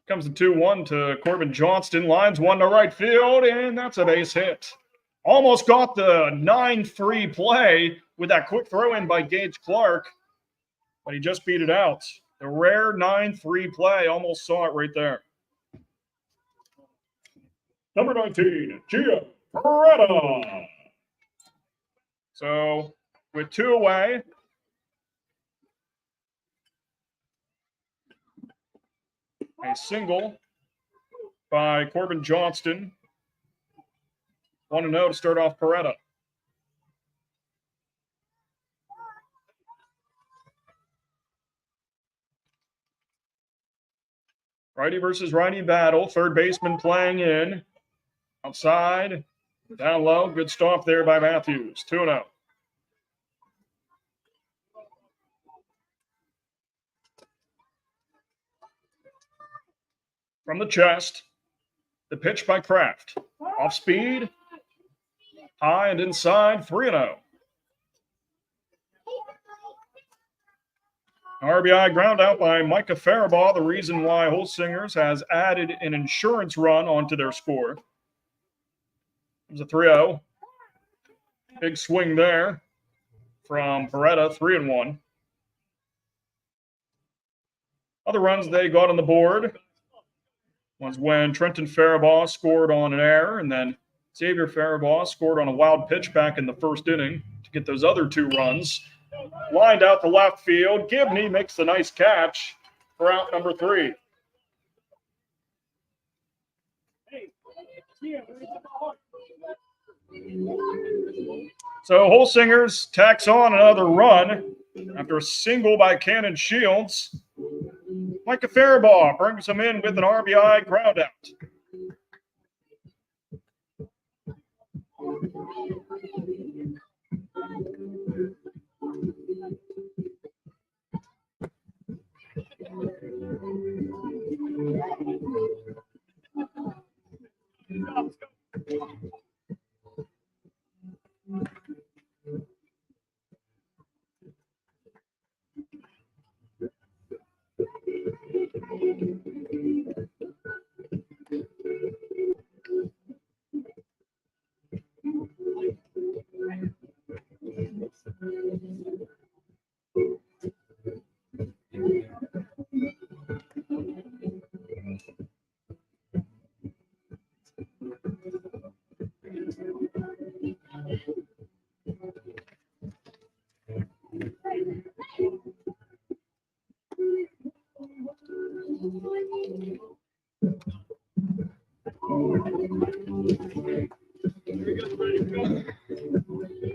Comes the 2-1 to Corbin Johnston. Lines one to right field, and that's a base hit. Almost got the 9-3 play with that quick throw in by Gage Clark, but he just beat it out. The rare 9-3 play, almost saw it right there. Number 19, Gio Peretta. So with 2 away, a single by Corbin Johnston. 1-0 to start off Peretta. Righty versus righty battle. Third baseman playing in. Outside. Down low. Good stop there by Matthews. 2-0. From the chest. The pitch by Kraft. Off speed. High and inside. 3-0. RBI ground out by Micah Faribaugh, the reason why Holsingers has added an insurance run onto their score. It was a 3-0. Big swing there from Peretta, 3-1. Other runs they got on the board was when Trenton Faribaugh scored on an error, and then Xavier Faribaugh scored on a wild pitch back in the first inning to get those other 2 runs. Lined out to left field. Gibney makes the nice catch for out number 3. So Holsingers tacks on another run after a single by Cannon Shields. Micah Faribaugh brings him in with an RBI ground out.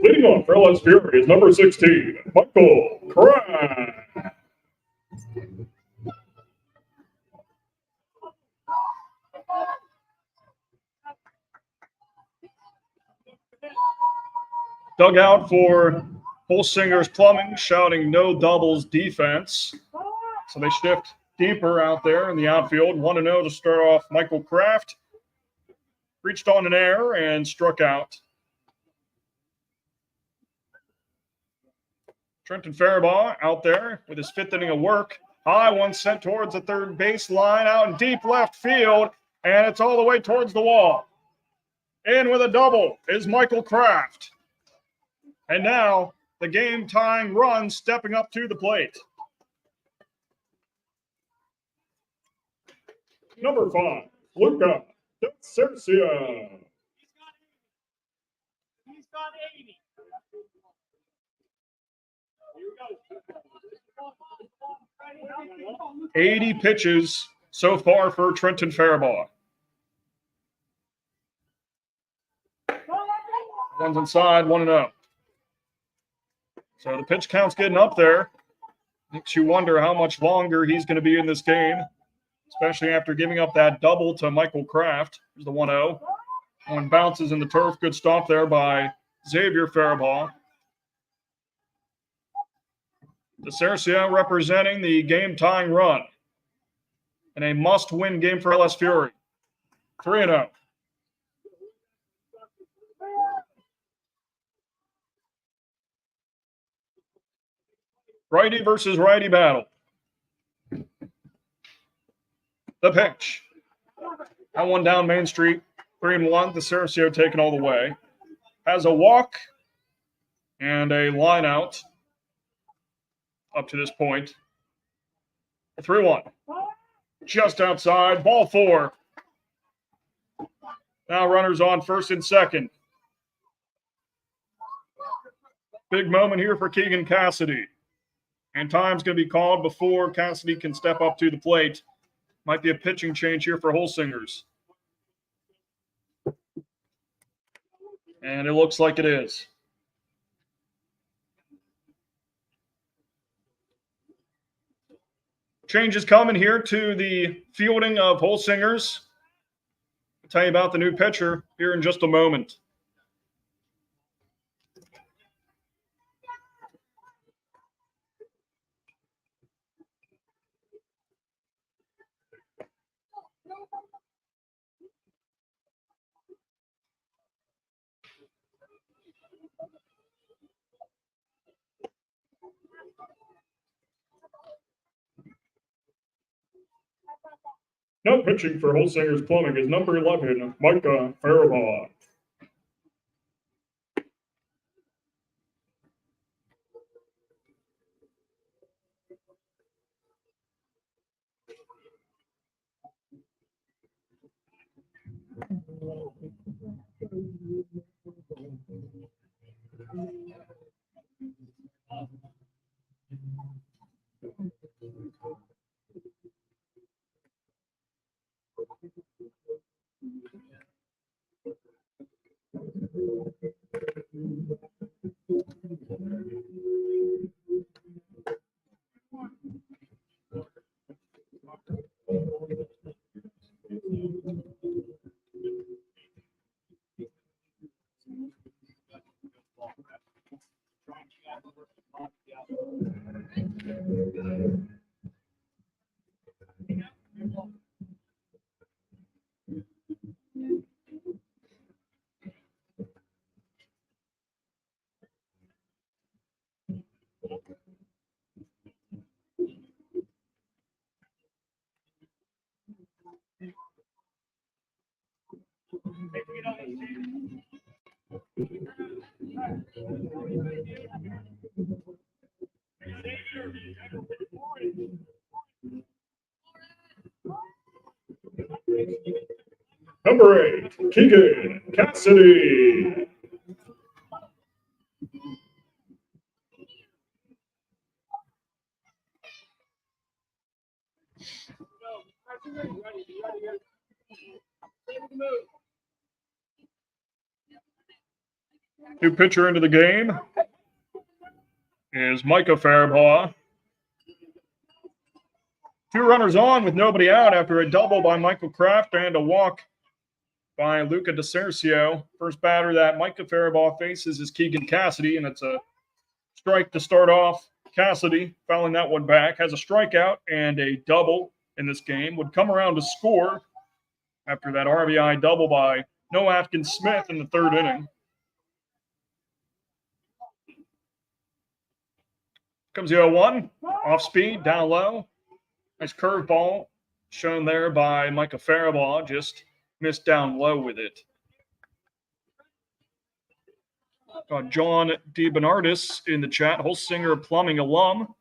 Leading off for LS Fiore is number 16, Michael Kraft. Dugout for Holsinger's Plumbing shouting no doubles defense. So they shift deeper out there in the outfield. 1-0 to start off Michael Kraft. Reached on an error and struck out. Trenton Faribaugh out there with his 5th inning of work. High one sent towards the third base line out in deep left field, and it's all the way towards the wall. In with a double is Michael Kraft. And now the game-tying run stepping up to the plate. Number 5, Luca Cercia. He's got 80. 80 pitches so far for Trenton Faribaugh. One's inside, 1-0. So the pitch count's getting up there. Makes you wonder how much longer he's going to be in this game, especially after giving up that double to Michael Kraft. There's the 1-0. One bounces in the turf. Good stop there by Xavier Faribault. DeCercio representing the game-tying run in a must-win game for LS Fiore. 3-0. Righty versus righty battle. The pitch. That one down Main Street. 3-1. DeCercio taken all the way. Has a walk and a line out up to this point. 3-1. Just outside. Ball 4. Now runners on first and second. Big moment here for Keegan Cassidy. And time's going to be called before Cassidy can step up to the plate. Might be a pitching change here for Holsingers. And it looks like it is. Changes coming here to the fielding of Holsingers. I'll tell you about the new pitcher here in just a moment. Now pitching for Holsinger's Plumbing is number 11, Micah Faribault. Number 8, Keegan Cassidy. New pitcher into the game is Micah Faribault. 2 runners on with nobody out after a double by Michael Kraft and a walk by Luca DeCercio. First batter that Micah Faribault faces is Keegan Cassidy, and it's a strike to start off. Cassidy, fouling that one back, has a strikeout and a double in this game. Would come around to score after that RBI double by Noah Atkins Smith in the 3rd inning. Comes the 0-1, off speed, down low. Nice curveball shown there by Micah Faribault, just missed down low with it. Got John DiBernardis in the chat, Holsinger Plumbing alum.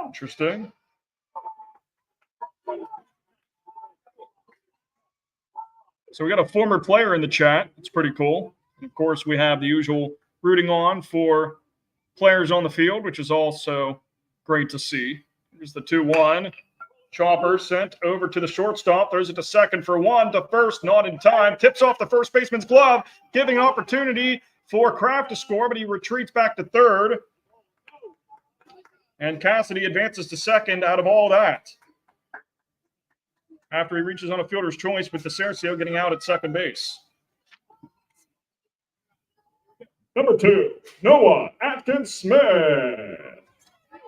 Interesting. So we got a former player in the chat. It's pretty cool. And of course, we have the usual rooting on for players on the field, which is also great to see. Here's the 2-1. Chopper sent over to the shortstop. Throws it to second for 1. To first, not in time. Tips off the first baseman's glove, giving an opportunity for Kraft to score, but he retreats back to third. And Cassidy advances to second out of all that, after he reaches on a fielder's choice with DeCercio getting out at second base. Number 2, Noah Atkins-Smith.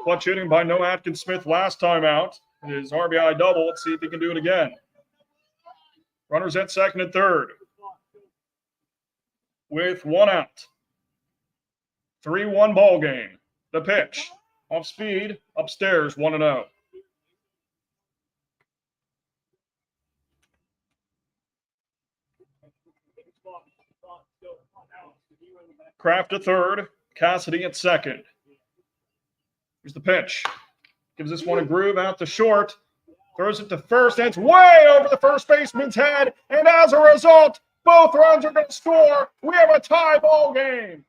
Clutch hitting by Noah Atkins-Smith last time out. His RBI double. Let's see if he can do it again. Runners at second and third with 1 out. 3-1 ball game. The pitch. Off speed, upstairs, 1-0. Kraft at third, Cassidy at second. Here's the pitch. Gives this one a groove out to short. Throws it to first, and it's way over the first baseman's head. And as a result, both runs are going to score. We have a tie ball game.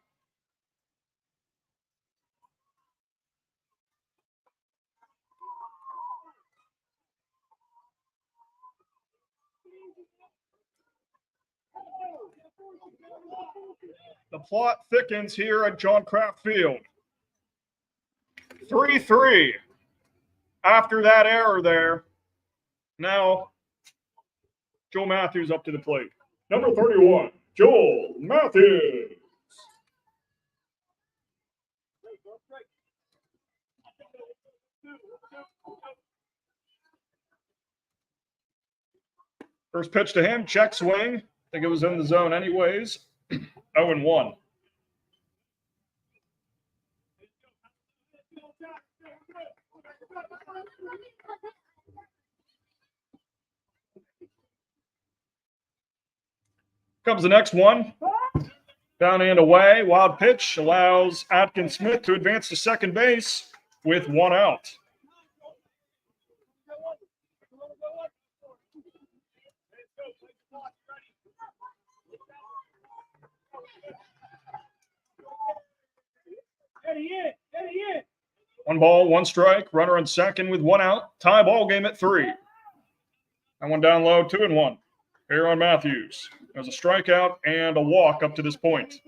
The plot thickens here at John Kraft Field. 3-3 after that error there. Now, Joel Matthews up to the plate. Number 31, Joel Matthews. First pitch to him, check swing. I think it was in the zone anyways. 0-1. Comes the next one. Down and away. Wild pitch allows Atkins-Smith to advance to second base with 1 out. One ball, 1 strike. Runner on second with 1 out. Tie ball game at 3. That one down low, 2-1. Here on Matthews. There's a strikeout and a walk up to this point.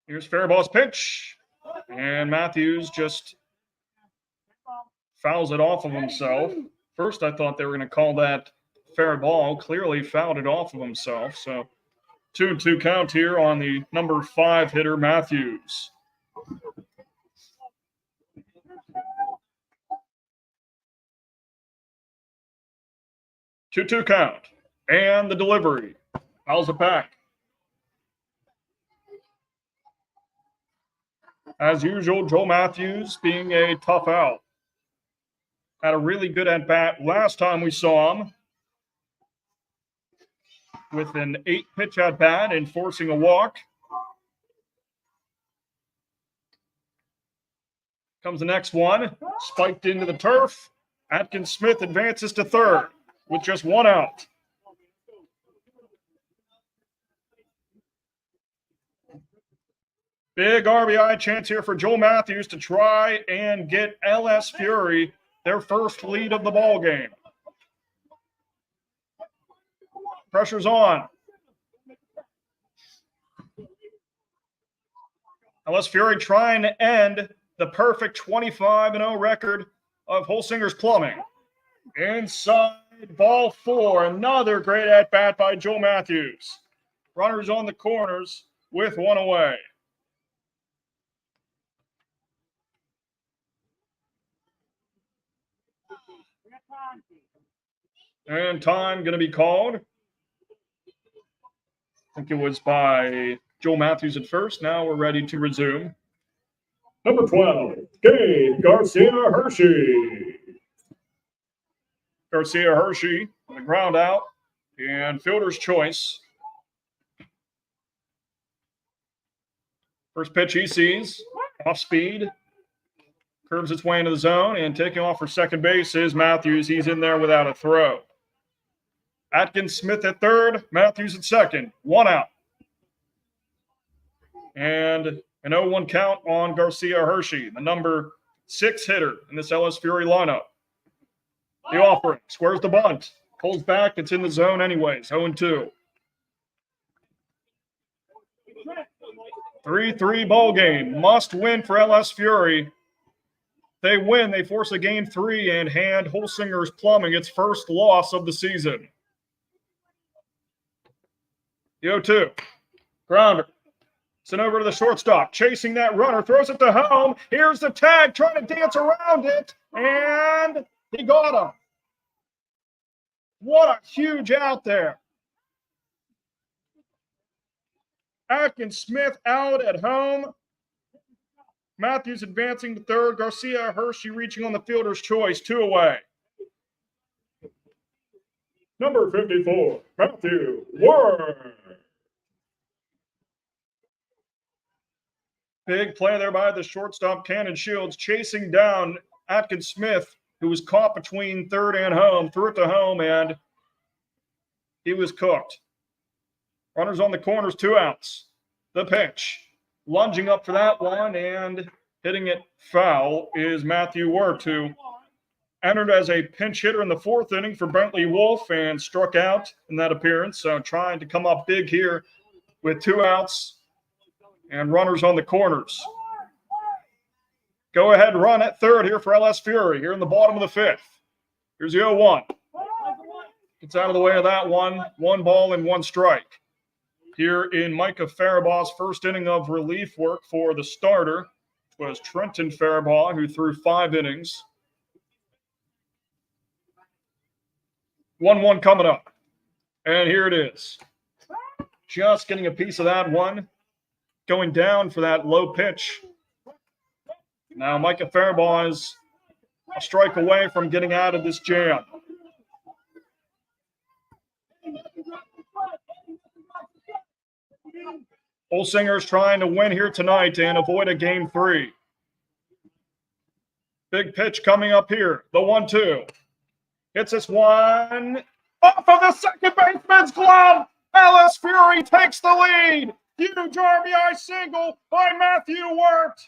Here's Faraball's pitch. And Matthews just fouls it off of himself. First, I thought they were going to call that fair ball. Clearly fouled it off of himself. So 2-2 count here on the number 5 hitter, Matthews. Two count. And the delivery. Fouls it back. As usual, Joel Matthews being a tough out. Had a really good at-bat last time we saw him with an 8-pitch at-bat and forcing a walk. Comes the next one. Spiked into the turf. Atkins-Smith advances to third with just 1 out. Big RBI chance here for Joel Matthews to try and get LS Fiore their first lead of the ball game. Pressure's on. LS Fiore trying to end the perfect 25-0 record of Holsinger's Plumbing. Inside, ball 4. Another great at-bat by Joel Matthews. Runners on the corners with 1 away. And time going to be called. I think it was by Joel Matthews at first. Now we're ready to resume. Number 12, Gabe Garcia Hershey. Garcia Hershey, the ground out, and fielder's choice. First pitch he sees, off speed, curves its way into the zone, and taking off for second base is Matthews. He's in there without a throw. Atkins-Smith at third, Matthews at second, 1 out. And an 0-1 count on Garcia Hershey, the number six-hitter in this LS Fiore lineup. The offering, squares the bunt, pulls back, it's in the zone anyways, 0-2. 3-3 ball game, must win for LS Fiore. They win, they force a game 3 and hand Holsinger's Plumbing its first loss of the season. The 0-2, grounder. Sent over to the shortstop, chasing that runner, throws it to home. Here's the tag, trying to dance around it, and he got him. What a huge out there. Atkins Smith out at home. Matthews advancing to third. Garcia Hershey reaching on the fielder's choice, 2 away. Number 54, Matthew Ward. Big play there by the shortstop, Cannon Shields, chasing down Atkins Smith, who was caught between third and home, threw it to home, and he was cooked. Runners on the corners, 2 outs. The pitch. Lunging up for that one and hitting it foul is Matthew Wirt, who entered as a pinch hitter in the 4th inning for Bentley Wolf and struck out in that appearance. So trying to come up big here with 2 outs and runners on the corners. Go ahead run at third here for LS Fiore here in the bottom of the 5th. Here's the 0-1. Gets out of the way of that one. 1 ball and 1 strike. Here in Micah Farabaw's first inning of relief work for the starter was Trenton Faribaugh, who threw 5 innings. 1-1 coming up. And here it is. Just getting a piece of that one. Going down for that low pitch. Now Micah Faribaugh is a strike away from getting out of this jam. Holsinger's trying to win here tonight and avoid a game 3. Big pitch coming up here. The 1-2. Hits this one off of the second baseman's glove. LS Fiore takes the lead. Huge RBI single by Matthew Wirt.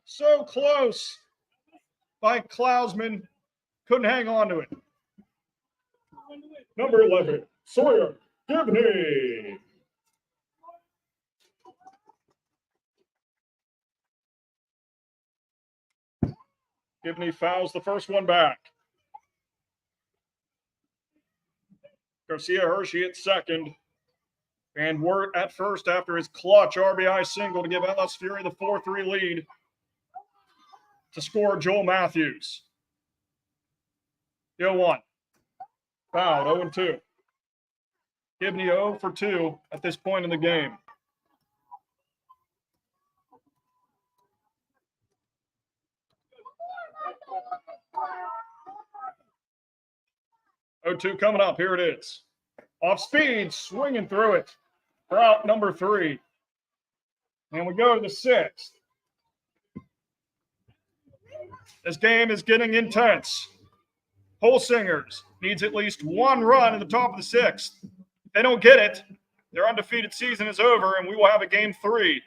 So close by Klausman. Couldn't hang on to it. Number 11, Sawyer Gibney. Gibney fouls the first one back. Garcia Hershey at second. And Wirt at first after his clutch RBI single to give LS Fiore the 4-3 lead to score Joel Matthews. 0-1. Fouled, 0-2. Gibney 0 for 2 at this point in the game. Oh, 2 coming up. Here it is. Off speed, swinging through it for out number 3. And we go to the 6th. This game is getting intense. Holsingers needs at least 1 run in the top of the 6th. If they don't get it, their undefeated season is over, and we will have a game 3.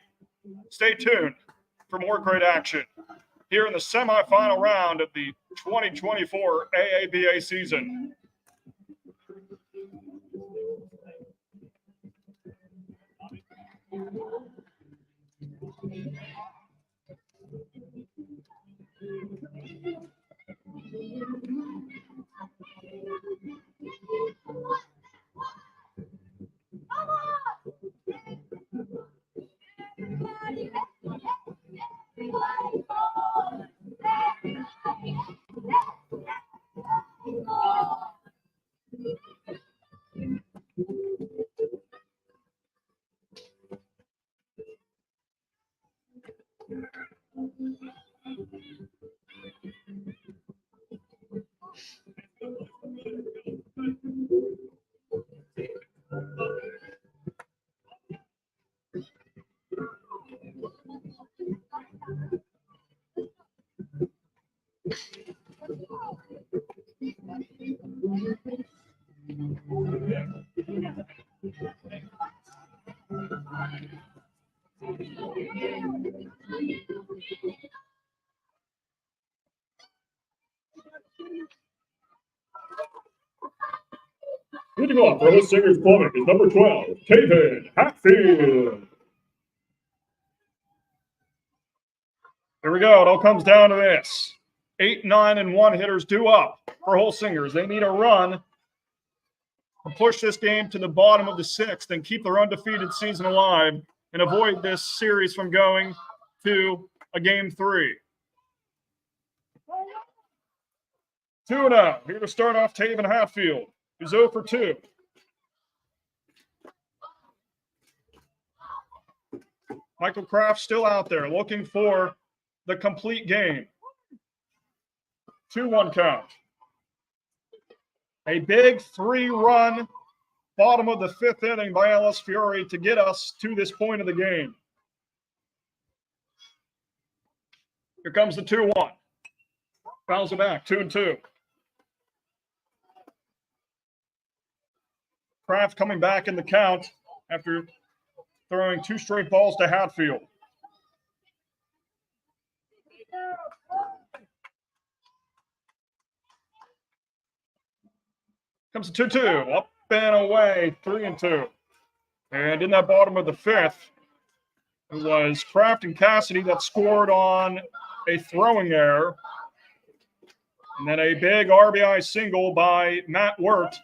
Stay tuned for more great action here in the semifinal round of the 2024 AABA season. Leading off for Holsinger's clubbing is number 12, David Hatfield. Here we go. It all comes down to this. 8, 9, and 1 hitters due up for Holsingers. They need a run to push this game to the bottom of the 6th and keep their undefeated season alive and avoid this series from going to a game 3. 2-0. Here to start off, Taven Hatfield, who's 0 for 2. Michael Kraft still out there looking for the complete game. 2-1 count. A big 3-run bottom of the 5th inning by LS Fiore to get us to this point of the game. Here comes the 2-1. Fouls it back, 2-2. Kraft coming back in the count after throwing 2 straight balls to Hatfield. Comes to 2-2, up and away, 3-2. And in that bottom of the 5th, it was Kraft and Cassidy that scored on a throwing error. And then a big RBI single by Matt Wirt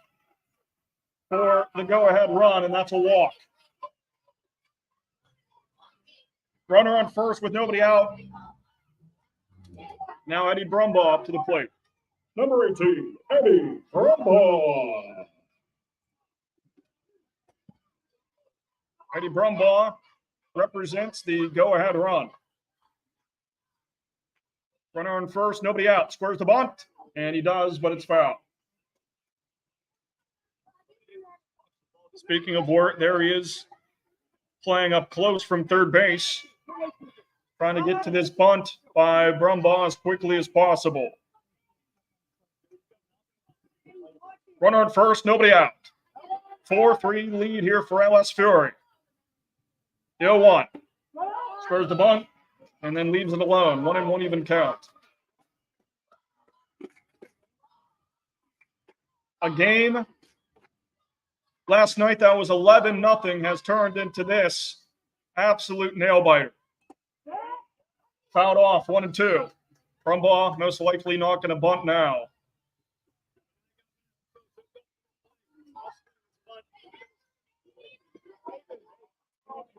for the go-ahead run, and that's a walk. Runner on first with nobody out. Now Eddie Brumbaugh up to the plate. Number 18, Eddie Brumbaugh. Eddie Brumbaugh represents the go-ahead run. Runner on first, nobody out. Squares the bunt, and he does, but it's foul. Speaking of Wirt, there he is playing up close from third base, trying to get to this bunt by Brumbaugh as quickly as possible. Runner on first, nobody out. 4-3 lead here for LS Fiore. 0-1. Squares the bunt and then leaves it alone. 1-1 even count. A game last night that was 11-0 has turned into this absolute nail-biter. Fouled off, 1-2. Brumbaugh most likely not going to bunt now.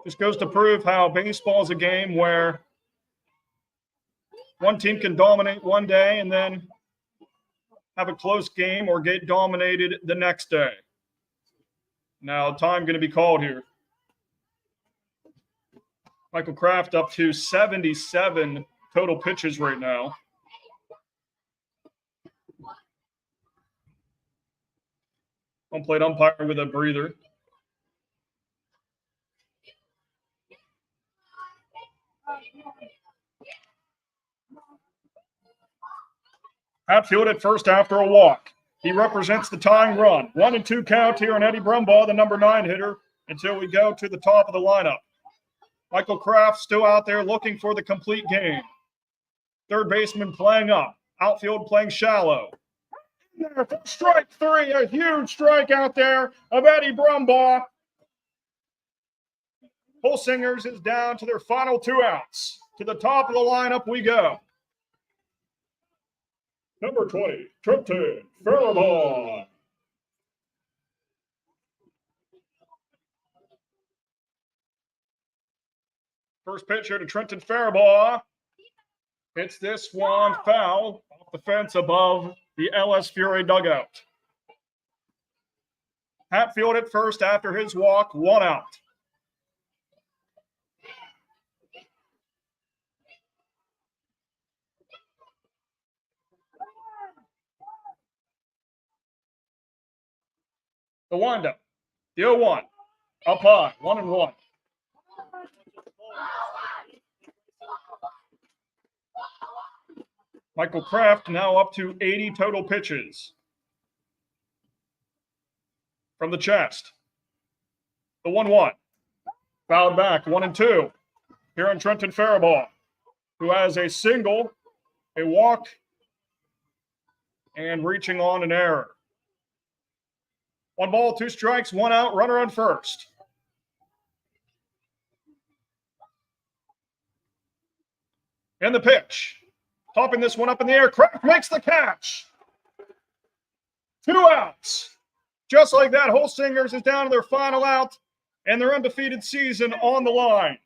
This goes to prove how baseball is a game where one team can dominate one day and then have a close game or get dominated the next day. Now, time going to be called here. Michael Kraft up to 77 total pitches right now. Home plate umpire with a breather. Hatfield at first after a walk. He represents the tying run. 1-2 count here on Eddie Brumbaugh, the number 9 hitter, until we go to the top of the lineup. Michael Kraft still out there looking for the complete game. Third baseman playing up. Outfield playing shallow. Strike 3, a huge strike out there of Eddie Brumbaugh. Holsingers is down to their final 2 outs. To the top of the lineup we go. Number 20, Trenton Fiore. First pitcher to Trenton Fiore. Hits this one foul off the fence above the LS Fiore dugout. Hatfield at first after his walk, 1 out. The windup, the 0-1, up high, 1-1. Michael Kraft now up to 80 total pitches. From the chest, the 1-1, fouled back, 1-2. Here on Trenton Fiore, who has a single, a walk, and reaching on an error. 1 ball, 2 strikes, 1 out, runner on first. And the pitch. Popping this one up in the air. Kraft makes the catch. 2 outs. Just like that, Holsingers is down to their final out and their undefeated season on the line.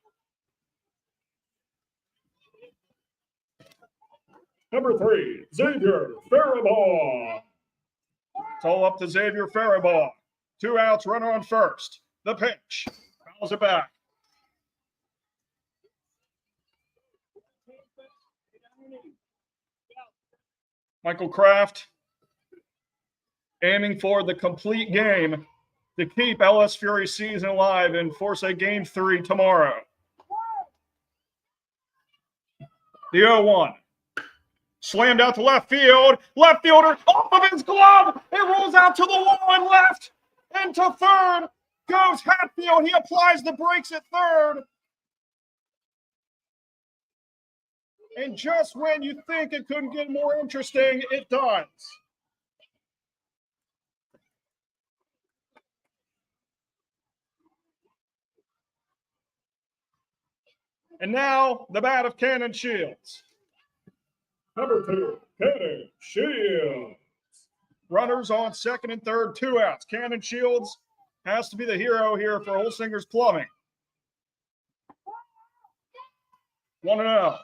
Number 3, Xavier Faribault. It's all up to Xavier Faribault. 2 outs, runner on first. The pitch. Fouls it back. Michael Kraft aiming for the complete game to keep LS Fiore's season alive and force a game 3 tomorrow. The 0-1. Slammed out to left field. Left fielder off of his glove. It rolls out to the wall and left. And to third goes Hatfield. He applies the brakes at third. And just when you think it couldn't get more interesting, it does. And now, the bat of Cannon Shields. Number 2, Cannon Shields. Runners on second and third, 2 outs. Cannon Shields has to be the hero here for Holsinger's Plumbing. 1-0.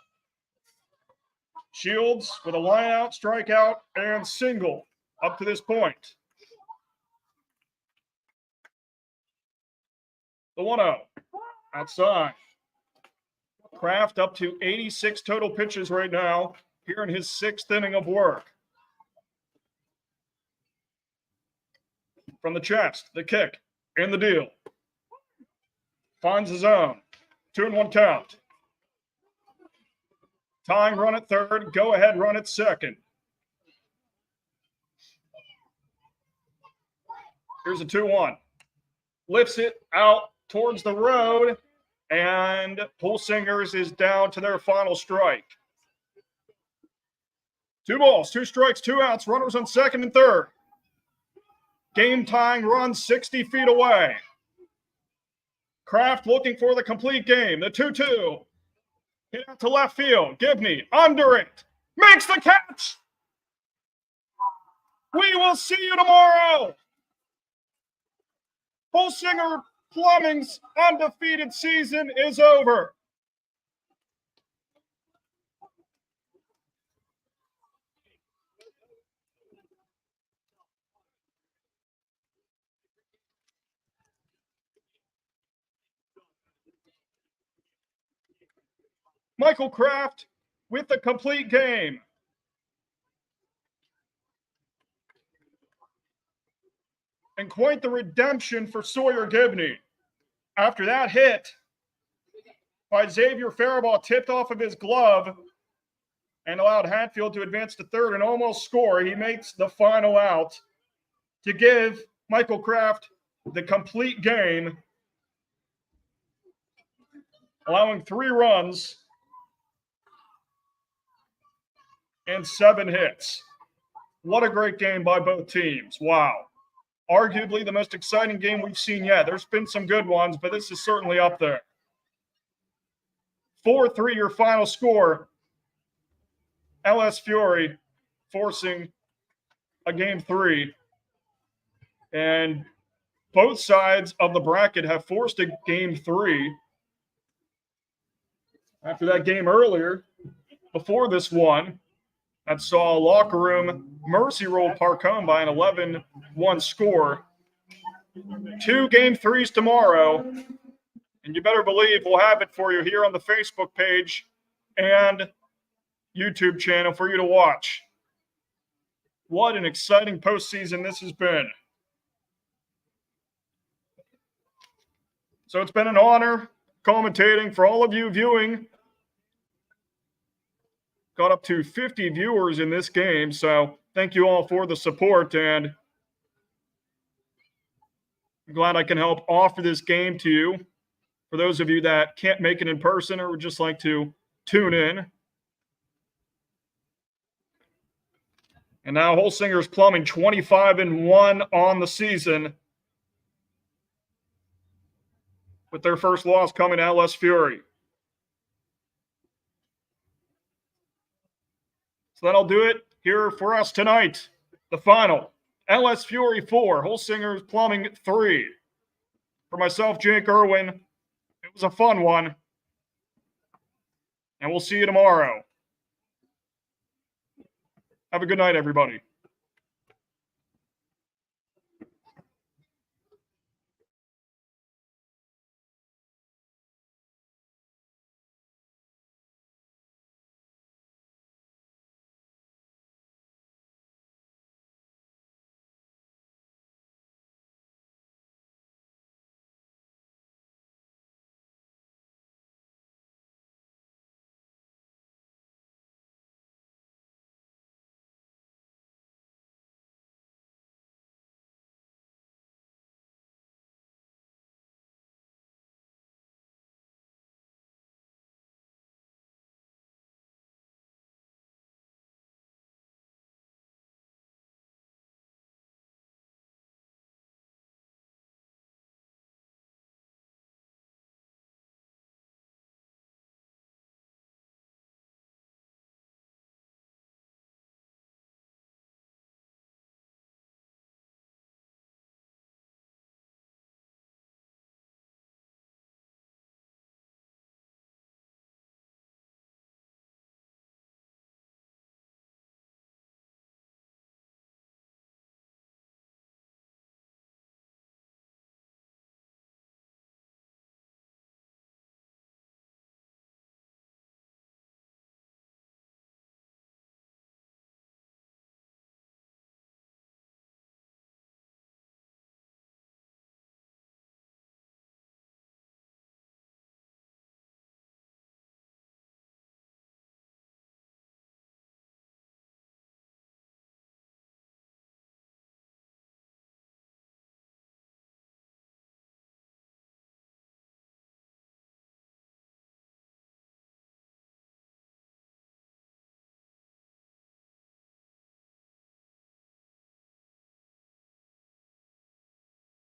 Shields with a line out, strikeout, and single up to this point. The 1-0. Outside. Kraft up to 86 total pitches right now, here in his 6th inning of work. From the chest, the kick, and the deal. Finds his own. 2-1 count. Tying run at third, go ahead run at second. Here's a 2-1. Lifts it out towards the road, and Holsingers is down to their final strike. 2 balls, 2 strikes, 2 outs, runners on second and third. Game tying run 60 feet away. Kraft looking for the complete game. The 2-2. Hit out to left field. Gibney under it. Makes the catch. We will see you tomorrow. Holsinger Plumbing's undefeated season is over. Michael Kraft with the complete game. And quite the redemption for Sawyer Gibney. After that hit by Xavier Faribault tipped off of his glove and allowed Hatfield to advance to third and almost score, he makes the final out to give Michael Kraft the complete game, allowing 3 runs and 7 hits. What a great game by both teams. Wow. Arguably the most exciting game we've seen yet. There's been some good ones, but this is certainly up there. 4-3 your final score. LS Fiore forcing a game 3. And both sides of the bracket have forced a game 3. After that game earlier, before this one, that saw a locker room mercy roll park home by an 11-1 score. 2 game 3s tomorrow, and you better believe we'll have it for you here on the Facebook page and YouTube channel for you to watch. What an exciting postseason this has been. So it's been an honor commentating for all of you viewing. Got up to 50 viewers in this game, so thank you all for the support, and I'm glad I can help offer this game to you. For those of you that can't make it in person or would just like to tune in. And now Holsinger's Plumbing 25-1 on the season, with their first loss coming to LS Fiore. So that'll do it here for us tonight. The final, LS Fiore 4, Holsinger's Plumbing 3. For myself, Jake Irwin, it was a fun one. And we'll see you tomorrow. Have a good night, everybody.